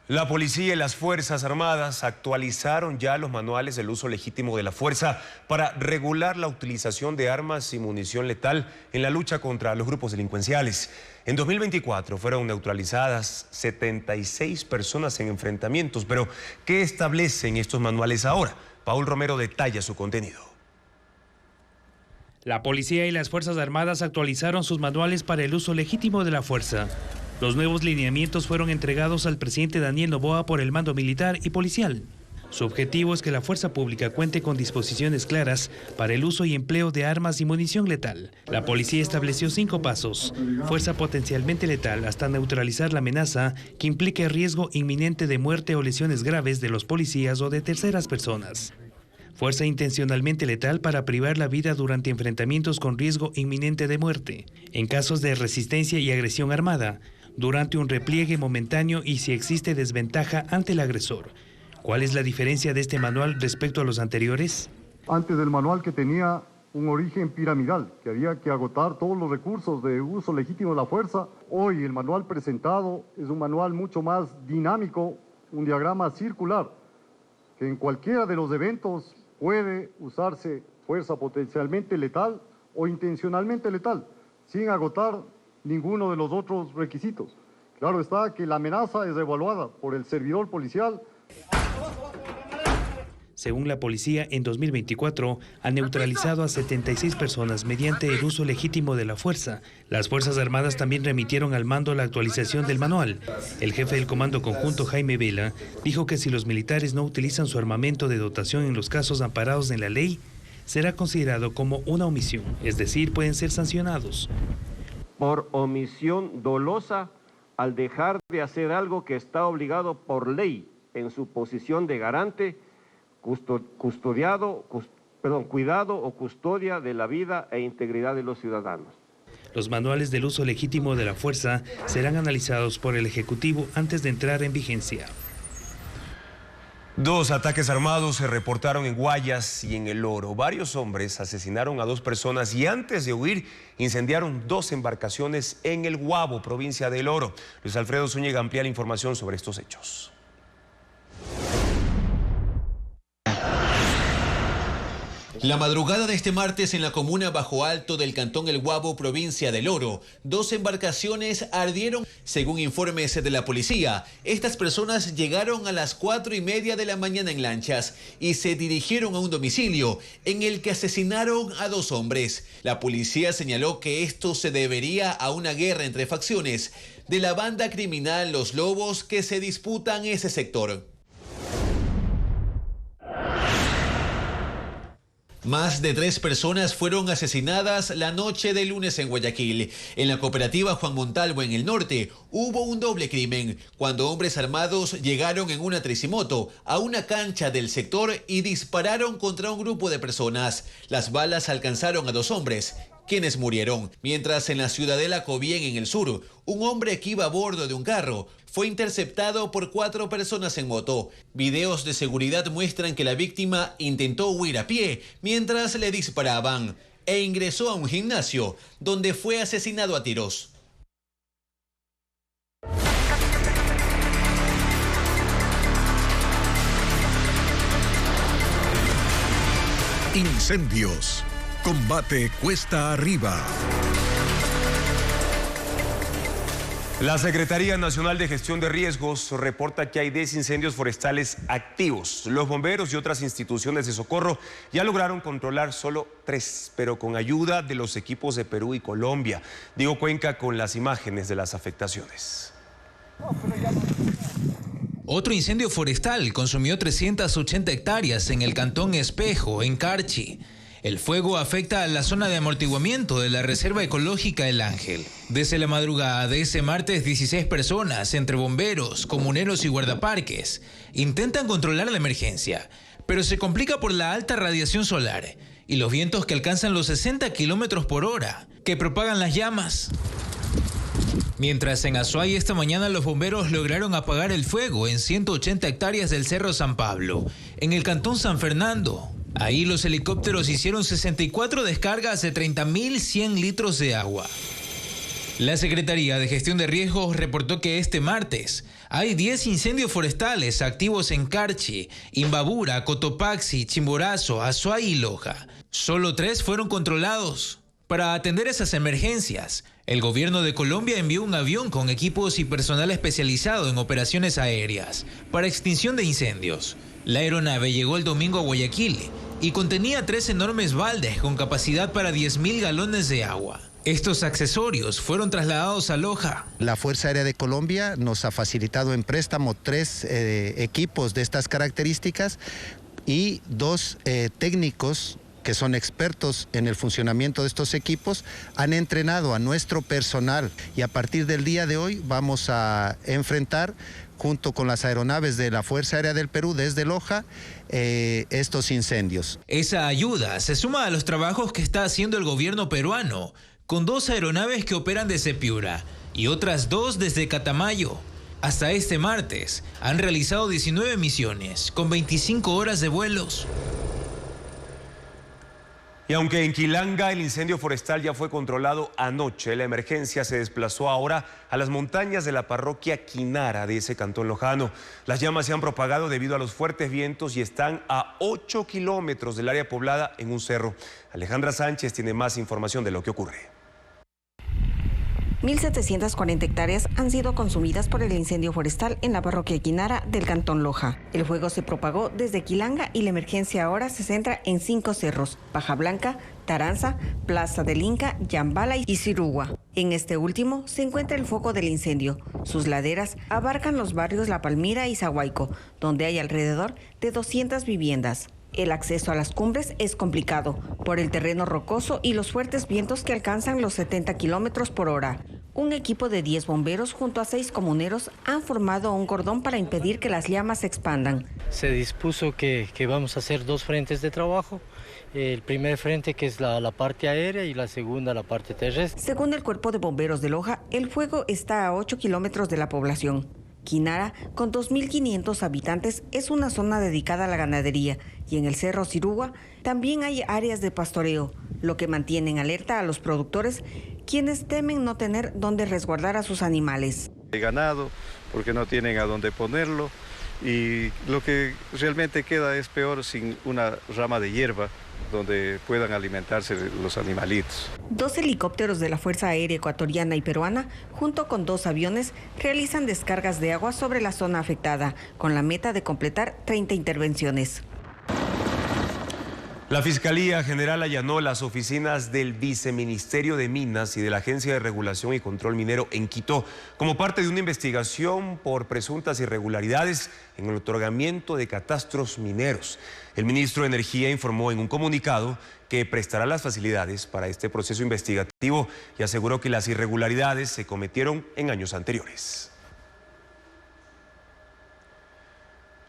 La policía y las Fuerzas Armadas actualizaron ya los manuales del uso legítimo de la fuerza para regular la utilización de armas y munición letal en la lucha contra los grupos delincuenciales. En 2024 fueron neutralizadas 76 personas en enfrentamientos, pero ¿qué establecen estos manuales ahora? Paul Romero detalla su contenido. La policía y las Fuerzas Armadas actualizaron sus manuales para el uso legítimo de la fuerza. Los nuevos lineamientos fueron entregados al presidente Daniel Noboa por el mando militar y policial. Su objetivo es que la fuerza pública cuente con disposiciones claras para el uso y empleo de armas y munición letal. La policía estableció 5 pasos. Fuerza potencialmente letal hasta neutralizar la amenaza que implique riesgo inminente de muerte o lesiones graves de los policías o de terceras personas. Fuerza intencionalmente letal para privar la vida durante enfrentamientos con riesgo inminente de muerte, en casos de resistencia y agresión armada, durante un repliegue momentáneo y si existe desventaja ante el agresor. ¿Cuál es la diferencia de este manual respecto a los anteriores? Antes del manual, que tenía un origen piramidal, que había que agotar todos los recursos de uso legítimo de la fuerza, hoy el manual presentado es un manual mucho más dinámico, un diagrama circular, que en cualquiera de los eventos puede usarse fuerza potencialmente letal o intencionalmente letal, sin agotar ninguno de los otros requisitos. Claro está que la amenaza es evaluada por el servidor policial. Según la policía, en 2024 han neutralizado a 76 personas mediante el uso legítimo de la fuerza. Las Fuerzas Armadas también remitieron al mando la actualización del manual. El jefe del Comando Conjunto, Jaime Vela, dijo que si los militares no utilizan su armamento de dotación en los casos amparados en la ley, será considerado como una omisión, es decir, pueden ser sancionados. Por omisión dolosa al dejar de hacer algo que está obligado por ley en su posición de garante, cuidado o custodia de la vida e integridad de los ciudadanos. Los manuales del uso legítimo de la fuerza serán analizados por el Ejecutivo antes de entrar en vigencia. 2 ataques armados se reportaron en Guayas y en El Oro. Varios hombres asesinaron a 2 personas y antes de huir incendiaron 2 embarcaciones en El Guabo, provincia de El Oro. Luis Alfredo Zúñiga amplía la información sobre estos hechos. La madrugada de este martes en la comuna Bajo Alto del cantón El Guabo, provincia del Oro, 2 embarcaciones ardieron. Según informes de la policía, estas personas llegaron a las 4:30 de la mañana en lanchas y se dirigieron a un domicilio en el que asesinaron a 2 hombres. La policía señaló que esto se debería a una guerra entre facciones de la banda criminal Los Lobos que se disputan ese sector. Más de 3 personas fueron asesinadas la noche del lunes en Guayaquil. En la cooperativa Juan Montalvo, en el norte, hubo un doble crimen cuando hombres armados llegaron en una tricimoto a una cancha del sector y dispararon contra un grupo de personas. Las balas alcanzaron a 2 hombres, quienes murieron. Mientras en la Ciudadela Cobién, en el sur, un hombre que iba a bordo de un carro fue interceptado por 4 personas en moto. Videos de seguridad muestran que la víctima intentó huir a pie mientras le disparaban e ingresó a un gimnasio donde fue asesinado a tiros. Incendios. Combate cuesta arriba. La Secretaría Nacional de Gestión de Riesgos reporta que hay 10 incendios forestales activos. Los bomberos y otras instituciones de socorro ya lograron controlar solo 3, pero con ayuda de los equipos de Perú y Colombia. Diego Cuenca con las imágenes de las afectaciones. Otro incendio forestal consumió 380 hectáreas en el cantón Espejo, en Carchi. El fuego afecta a la zona de amortiguamiento de la Reserva Ecológica El Ángel. Desde la madrugada de ese martes, 16 personas, entre bomberos, comuneros y guardaparques, intentan controlar la emergencia, pero se complica por la alta radiación solar y los vientos que alcanzan los 60 kilómetros por hora, que propagan las llamas. Mientras en Azuay esta mañana los bomberos lograron apagar el fuego en 180 hectáreas del Cerro San Pablo, en el cantón San Fernando. Ahí los helicópteros hicieron 64 descargas de 30.100 litros de agua. La Secretaría de Gestión de Riesgos reportó que este martes hay 10 incendios forestales activos en Carchi, Imbabura, Cotopaxi, Chimborazo, Azuay y Loja. Solo 3 fueron controlados. Para atender esas emergencias, el gobierno de Colombia envió un avión con equipos y personal especializado en operaciones aéreas para extinción de incendios. La aeronave llegó el domingo a Guayaquil y contenía 3 enormes baldes con capacidad para 10.000 galones de agua. Estos accesorios fueron trasladados a Loja. La Fuerza Aérea de Colombia nos ha facilitado en préstamo 3 equipos de estas características y 2 técnicos que son expertos en el funcionamiento de estos equipos, han entrenado a nuestro personal y a partir del día de hoy vamos a enfrentar junto con las aeronaves de la Fuerza Aérea del Perú desde Loja estos incendios. Esa ayuda se suma a los trabajos que está haciendo el gobierno peruano, con 2 aeronaves que operan desde Piura y otras 2 desde Catamayo. Hasta este martes han realizado 19 misiones con 25 horas de vuelos. Y aunque en Quilanga el incendio forestal ya fue controlado anoche, la emergencia se desplazó ahora a las montañas de la parroquia Quinara de ese cantón lojano. Las llamas se han propagado debido a los fuertes vientos y están a 8 kilómetros del área poblada en un cerro. Alejandra Sánchez tiene más información de lo que ocurre. 1.740 hectáreas han sido consumidas por el incendio forestal en la parroquia Quinara del cantón Loja. El fuego se propagó desde Quilanga y la emergencia ahora se centra en 5 cerros: Paja Blanca, Taranza, Plaza del Inca, Yambala y Cirugua. En este último se encuentra el foco del incendio. Sus laderas abarcan los barrios La Palmira y Zahuayco, donde hay alrededor de 200 viviendas. El acceso a las cumbres es complicado por el terreno rocoso y los fuertes vientos que alcanzan los 70 kilómetros por hora. Un equipo de 10 bomberos junto a 6 comuneros han formado un cordón para impedir que las llamas se expandan. Se dispuso que vamos a hacer 2 frentes de trabajo. El primer frente, que es la parte aérea, y la segunda, la parte terrestre. Según el Cuerpo de Bomberos de Loja, el fuego está a 8 kilómetros de la población. Quinara, con 2.500 habitantes, es una zona dedicada a la ganadería, y en el Cerro Sirúa también hay áreas de pastoreo, lo que mantiene en alerta a los productores, quienes temen no tener dónde resguardar a sus animales. Hay ganado porque no tienen a dónde ponerlo, y lo que realmente queda es peor sin una rama de hierba donde puedan alimentarse los animalitos. 2 helicópteros de la Fuerza Aérea Ecuatoriana y Peruana, junto con 2 aviones, realizan descargas de agua sobre la zona afectada, con la meta de completar 30 intervenciones. La Fiscalía General allanó las oficinas del Viceministerio de Minas y de la Agencia de Regulación y Control Minero en Quito como parte de una investigación por presuntas irregularidades en el otorgamiento de catastros mineros. El ministro de Energía informó en un comunicado que prestará las facilidades para este proceso investigativo y aseguró que las irregularidades se cometieron en años anteriores.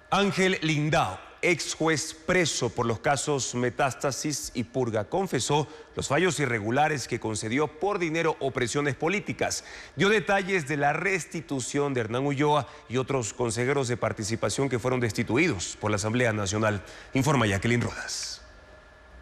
Ángel Lindao, ex juez preso por los casos Metástasis y Purga, confesó los fallos irregulares que concedió por dinero o presiones políticas. Dio detalles de la restitución de Hernán Ulloa y otros consejeros de participación que fueron destituidos por la Asamblea Nacional. Informa Jacqueline Rodas.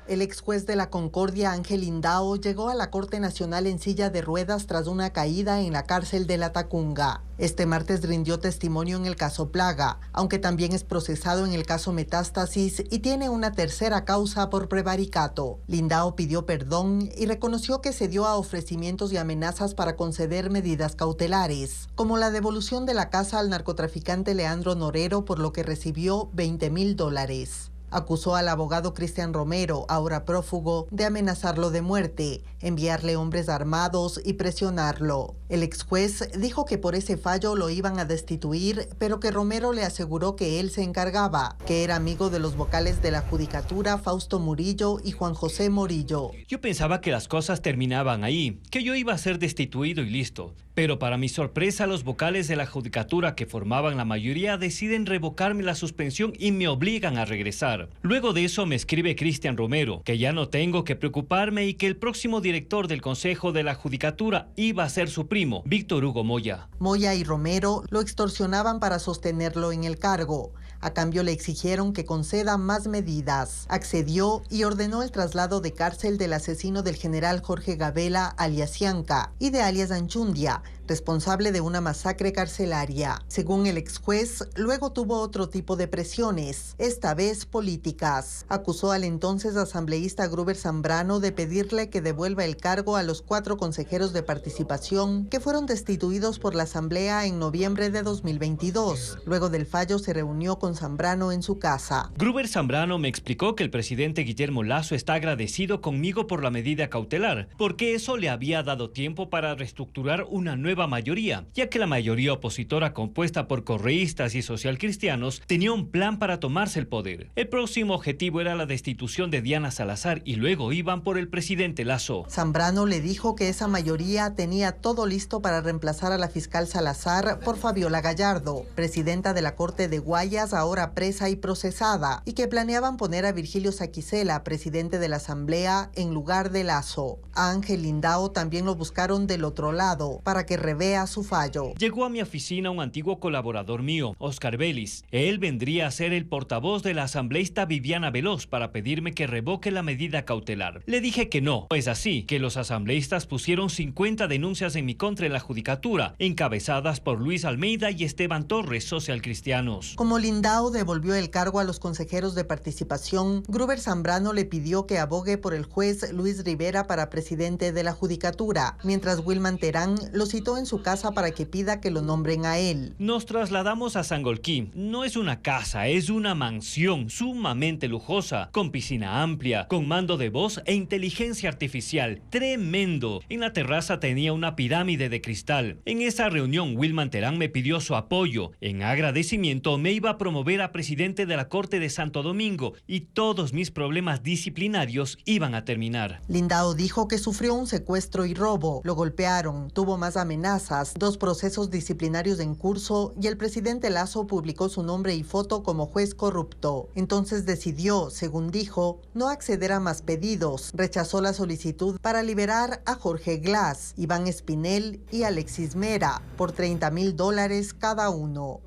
El ex juez de la Concordia, Ángel Lindao, llegó a la Corte Nacional en silla de ruedas tras una caída en la cárcel de La Tacunga. Este martes rindió testimonio en el caso Plaga, aunque también es procesado en el caso Metástasis y tiene una tercera causa por prevaricato. Lindao pidió perdón y reconoció que se dio a ofrecimientos y amenazas para conceder medidas cautelares, como la devolución de la casa al narcotraficante Leandro Norero, por lo que recibió $20,000. Acusó al abogado Cristian Romero, ahora prófugo, de amenazarlo de muerte, enviarle hombres armados y presionarlo. El ex juez dijo que por ese fallo lo iban a destituir, pero que Romero le aseguró que él se encargaba, que era amigo de los vocales de la Judicatura, Fausto Murillo y Juan José Morillo. Yo pensaba que las cosas terminaban ahí, que yo iba a ser destituido y listo. Pero para mi sorpresa, los vocales de la Judicatura, que formaban la mayoría, deciden revocarme la suspensión y me obligan a regresar. Luego de eso me escribe Cristian Romero, que ya no tengo que preocuparme y que el próximo director del Consejo de la Judicatura iba a ser su primo, Víctor Hugo Moya. Moya y Romero lo extorsionaban para sostenerlo en el cargo. A cambio le exigieron que conceda más medidas. Accedió y ordenó el traslado de cárcel del asesino del general Jorge Gabela, alias Cianca, y de alias Anchundia, responsable de una masacre carcelaria. Según el ex juez, luego tuvo otro tipo de presiones, esta vez políticas. Acusó al entonces asambleísta Gruber Zambrano de pedirle que devuelva el cargo a los 4 consejeros de participación que fueron destituidos por la Asamblea en noviembre de 2022. Luego del fallo se reunió con Zambrano en su casa. Gruber Zambrano me explicó que el presidente Guillermo Lasso está agradecido conmigo por la medida cautelar, porque eso le había dado tiempo para reestructurar una nueva mayoría, ya que la mayoría opositora, compuesta por correístas y socialcristianos, tenía un plan para tomarse el poder. El próximo objetivo era la destitución de Diana Salazar y luego iban por el presidente Lasso. Zambrano le dijo que esa mayoría tenía todo listo para reemplazar a la fiscal Salazar por Fabiola Gallardo, presidenta de la Corte de Guayas, ahora presa y procesada, y que planeaban poner a Virgilio Saquicela, presidente de la Asamblea, en lugar de Lasso. A Ángel Lindao también lo buscaron del otro lado, para que revea su fallo. Llegó a mi oficina un antiguo colaborador mío, Oscar Vélez. Él vendría a ser el portavoz de la asambleísta Viviana Veloz para pedirme que revoque la medida cautelar. Le dije que no. Es así que los asambleístas pusieron 50 denuncias en mi contra en la Judicatura, encabezadas por Luis Almeida y Esteban Torres, socialcristianos. Como Lindao devolvió el cargo a los consejeros de participación, Gruber Zambrano le pidió que abogue por el juez Luis Rivera para presidente de la Judicatura, mientras Wilman Terán lo citó visitó en su casa para que pida que lo nombren a él. Nos trasladamos a Sangolquí. No es una casa, es una mansión sumamente lujosa, con piscina amplia, con mando de voz e inteligencia artificial. Tremendo. En la terraza tenía una pirámide de cristal. En esa reunión, Wilman Terán me pidió su apoyo. En agradecimiento, me iba a promover a presidente de la Corte de Santo Domingo y todos mis problemas disciplinarios iban a terminar. Lindao dijo que sufrió un secuestro y robo. Lo golpearon, tuvo más amenazas, 2 procesos disciplinarios en curso y el presidente Lasso publicó su nombre y foto como juez corrupto. Entonces decidió, según dijo, no acceder a más pedidos. Rechazó la solicitud para liberar a Jorge Glass, Iván Espinel y Alexis Mera por $30,000 cada uno.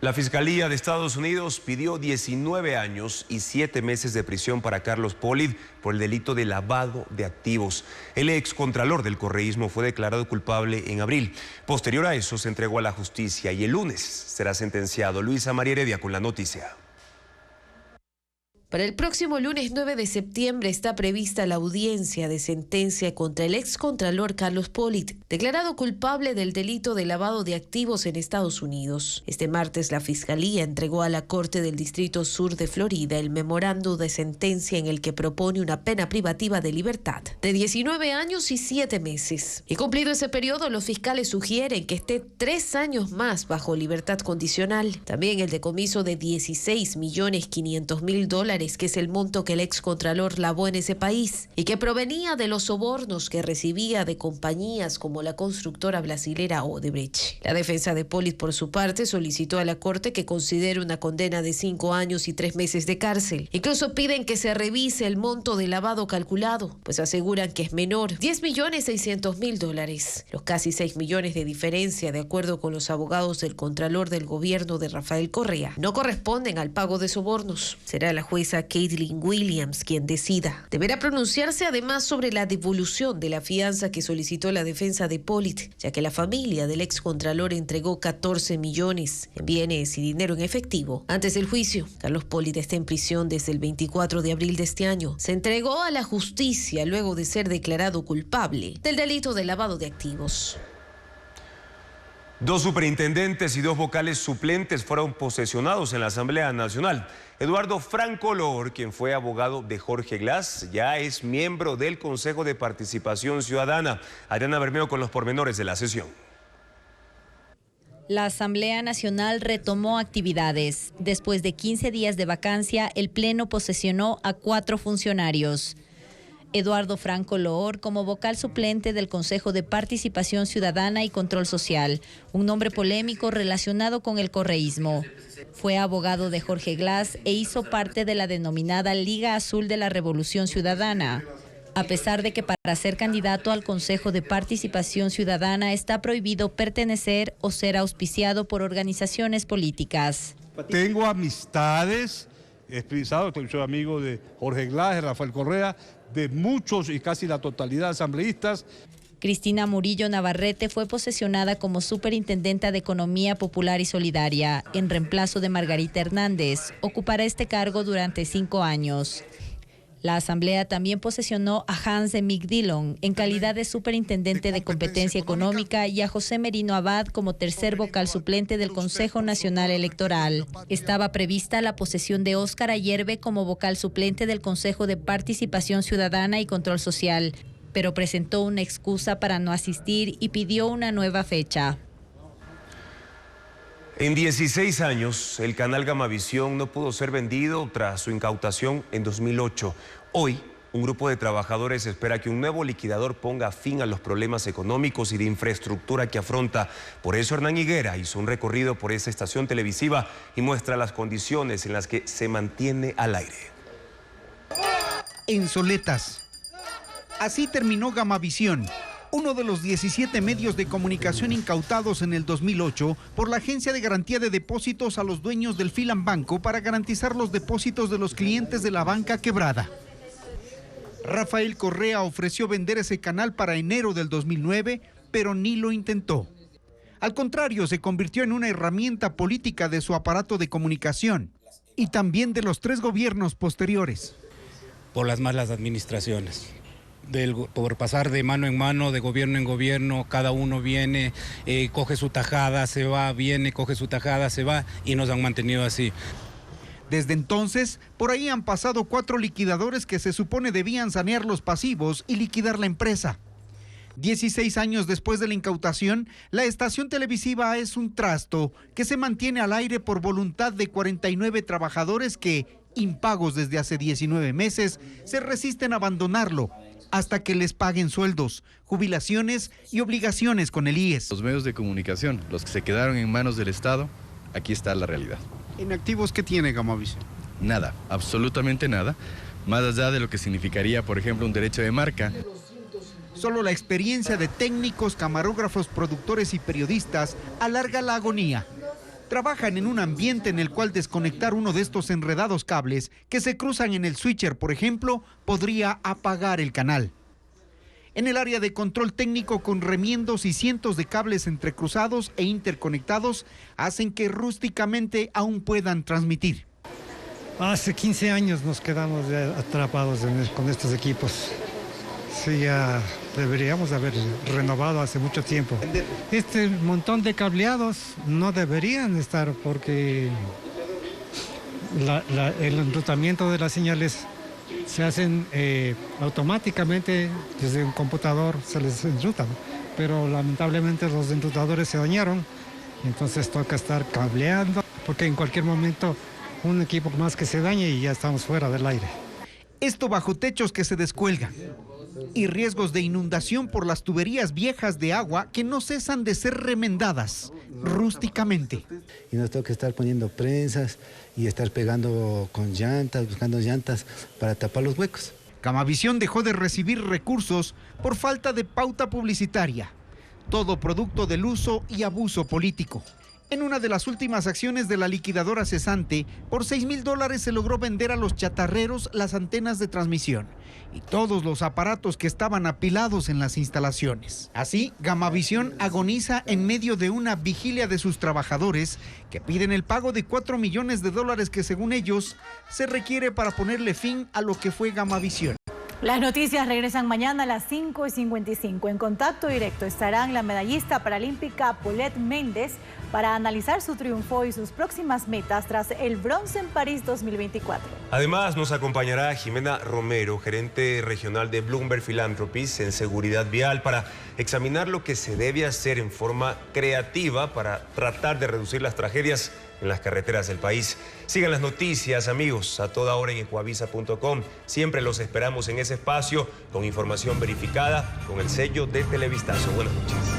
La Fiscalía de Estados Unidos pidió 19 años y 7 meses de prisión para Carlos Pollitt por el delito de lavado de activos. El excontralor del correísmo fue declarado culpable en abril. Posterior a eso se entregó a la justicia y el lunes será sentenciado. Luisa María Heredia con la noticia. Para el próximo lunes 9 de septiembre está prevista la audiencia de sentencia contra el excontralor Carlos Pollitt, declarado culpable del delito de lavado de activos en Estados Unidos. Este martes la Fiscalía entregó a la Corte del Distrito Sur de Florida el memorando de sentencia en el que propone una pena privativa de libertad de 19 años y 7 meses. Y cumplido ese periodo, los fiscales sugieren que esté 3 años más bajo libertad condicional. También el decomiso de $16.500.000, que es el monto que el excontralor lavó en ese país y que provenía de los sobornos que recibía de compañías como la constructora brasilera Odebrecht. La defensa de Pollitt, por su parte, solicitó a la Corte que considere una condena de 5 años y 3 meses de cárcel. Incluso piden que se revise el monto de lavado calculado, pues aseguran que es menor, $10.600.000. Los casi 6 millones de diferencia, de acuerdo con los abogados del contralor del gobierno de Rafael Correa, no corresponden al pago de sobornos. Será la jueza Caitlin Williams quien decida. Deberá pronunciarse además sobre la devolución de la fianza que solicitó la defensa de Pollitt, ya que la familia del excontralor entregó 14 millones en bienes y dinero en efectivo. Antes del juicio, Carlos Pollitt está en prisión desde el 24 de abril de este año. Se entregó a la justicia luego de ser declarado culpable del delito de lavado de activos. 2 superintendentes y 2 vocales suplentes fueron posesionados en la Asamblea Nacional. Eduardo Franco Loor, quien fue abogado de Jorge Glass, ya es miembro del Consejo de Participación Ciudadana. Adriana Bermeo con los pormenores de la sesión. La Asamblea Nacional retomó actividades. Después de 15 días de vacancia, el Pleno posesionó a 4 funcionarios. Eduardo Franco Loor como vocal suplente del Consejo de Participación Ciudadana y Control Social, un nombre polémico relacionado con el correísmo. Fue abogado de Jorge Glass e hizo parte de la denominada Liga Azul de la Revolución Ciudadana. A pesar de que para ser candidato al Consejo de Participación Ciudadana está prohibido pertenecer o ser auspiciado por organizaciones políticas. Tengo amistades, soy amigo de Jorge Glass, de Rafael Correa, de muchos y casi la totalidad de asambleístas. Cristina Murillo Navarrete fue posesionada como Superintendenta de Economía Popular y Solidaria, en reemplazo de Margarita Hernández. Ocupará este cargo durante 5 años. La Asamblea también posesionó a Hans de Migdillon en calidad de Superintendente de Competencia Económica y a José Merino Abad como tercer vocal suplente del Consejo Nacional Electoral. Estaba prevista la posesión de Óscar Ayerbe como vocal suplente del Consejo de Participación Ciudadana y Control Social, pero presentó una excusa para no asistir y pidió una nueva fecha. En 16 años, el canal Gamavisión no pudo ser vendido tras su incautación en 2008. Hoy, un grupo de trabajadores espera que un nuevo liquidador ponga fin a los problemas económicos y de infraestructura que afronta. Por eso Hernán Higuera hizo un recorrido por esa estación televisiva y muestra las condiciones en las que se mantiene al aire. En Soletas. Así terminó Gamavisión, uno de los 17 medios de comunicación incautados en el 2008 por la Agencia de Garantía de Depósitos a los dueños del Filan Banco para garantizar los depósitos de los clientes de la banca quebrada. Rafael Correa ofreció vender ese canal para enero del 2009, pero ni lo intentó. Al contrario, se convirtió en una herramienta política de su aparato de comunicación y también de los 3 gobiernos posteriores. Por las malas administraciones. por pasar de mano en mano, de gobierno en gobierno, cada uno viene, coge su tajada, se va, viene, coge su tajada, se va, y nos han mantenido así. Desde entonces, por ahí han pasado 4 liquidadores que se supone debían sanear los pasivos y liquidar la empresa. 16 años después de la incautación, la estación televisiva es un trasto que se mantiene al aire por voluntad de 49 trabajadores que, impagos desde hace 19 meses, se resisten a abandonarlo hasta que les paguen sueldos, jubilaciones y obligaciones con el IES. Los medios de comunicación, los que se quedaron en manos del Estado, aquí está la realidad. ¿En activos qué tiene Gamavisión? Nada, absolutamente nada, más allá de lo que significaría, por ejemplo, un derecho de marca. Solo la experiencia de técnicos, camarógrafos, productores y periodistas alarga la agonía. Trabajan en un ambiente en el cual desconectar uno de estos enredados cables que se cruzan en el switcher, por ejemplo, podría apagar el canal. En el área de control técnico, con remiendos y cientos de cables entrecruzados e interconectados, hacen que rústicamente aún puedan transmitir. Hace 15 años nos quedamos atrapados con estos equipos. Sí, ya deberíamos haber renovado hace mucho tiempo. Este montón de cableados no deberían estar porque el enrutamiento de las señales se hacen automáticamente desde un computador, se les enrutan, pero lamentablemente los enrutadores se dañaron, entonces toca estar cableando porque en cualquier momento un equipo más que se dañe y ya estamos fuera del aire. Esto bajo techos que se descuelgan y riesgos de inundación por las tuberías viejas de agua que no cesan de ser remendadas rústicamente. Y nos toca estar poniendo prensas y estar pegando con llantas, buscando llantas para tapar los huecos. Gamavisión dejó de recibir recursos por falta de pauta publicitaria, todo producto del uso y abuso político. En una de las últimas acciones de la liquidadora cesante, por $6,000 se logró vender a los chatarreros las antenas de transmisión y todos los aparatos que estaban apilados en las instalaciones. Así, Gamavisión agoniza en medio de una vigilia de sus trabajadores que piden el pago de $4 millones que, según ellos, se requiere para ponerle fin a lo que fue Gamavisión. Las noticias regresan mañana a las 5:55. En contacto directo estarán la medallista paralímpica Paulette Méndez para analizar su triunfo y sus próximas metas tras el bronce en París 2024. Además, nos acompañará Jimena Romero, gerente regional de Bloomberg Philanthropies en seguridad vial, para examinar lo que se debe hacer en forma creativa para tratar de reducir las tragedias en las carreteras del país. Sigan las noticias, amigos, a toda hora en ecuavisa.com. Siempre los esperamos en ese espacio con información verificada con el sello de Televistazo. Buenas noches.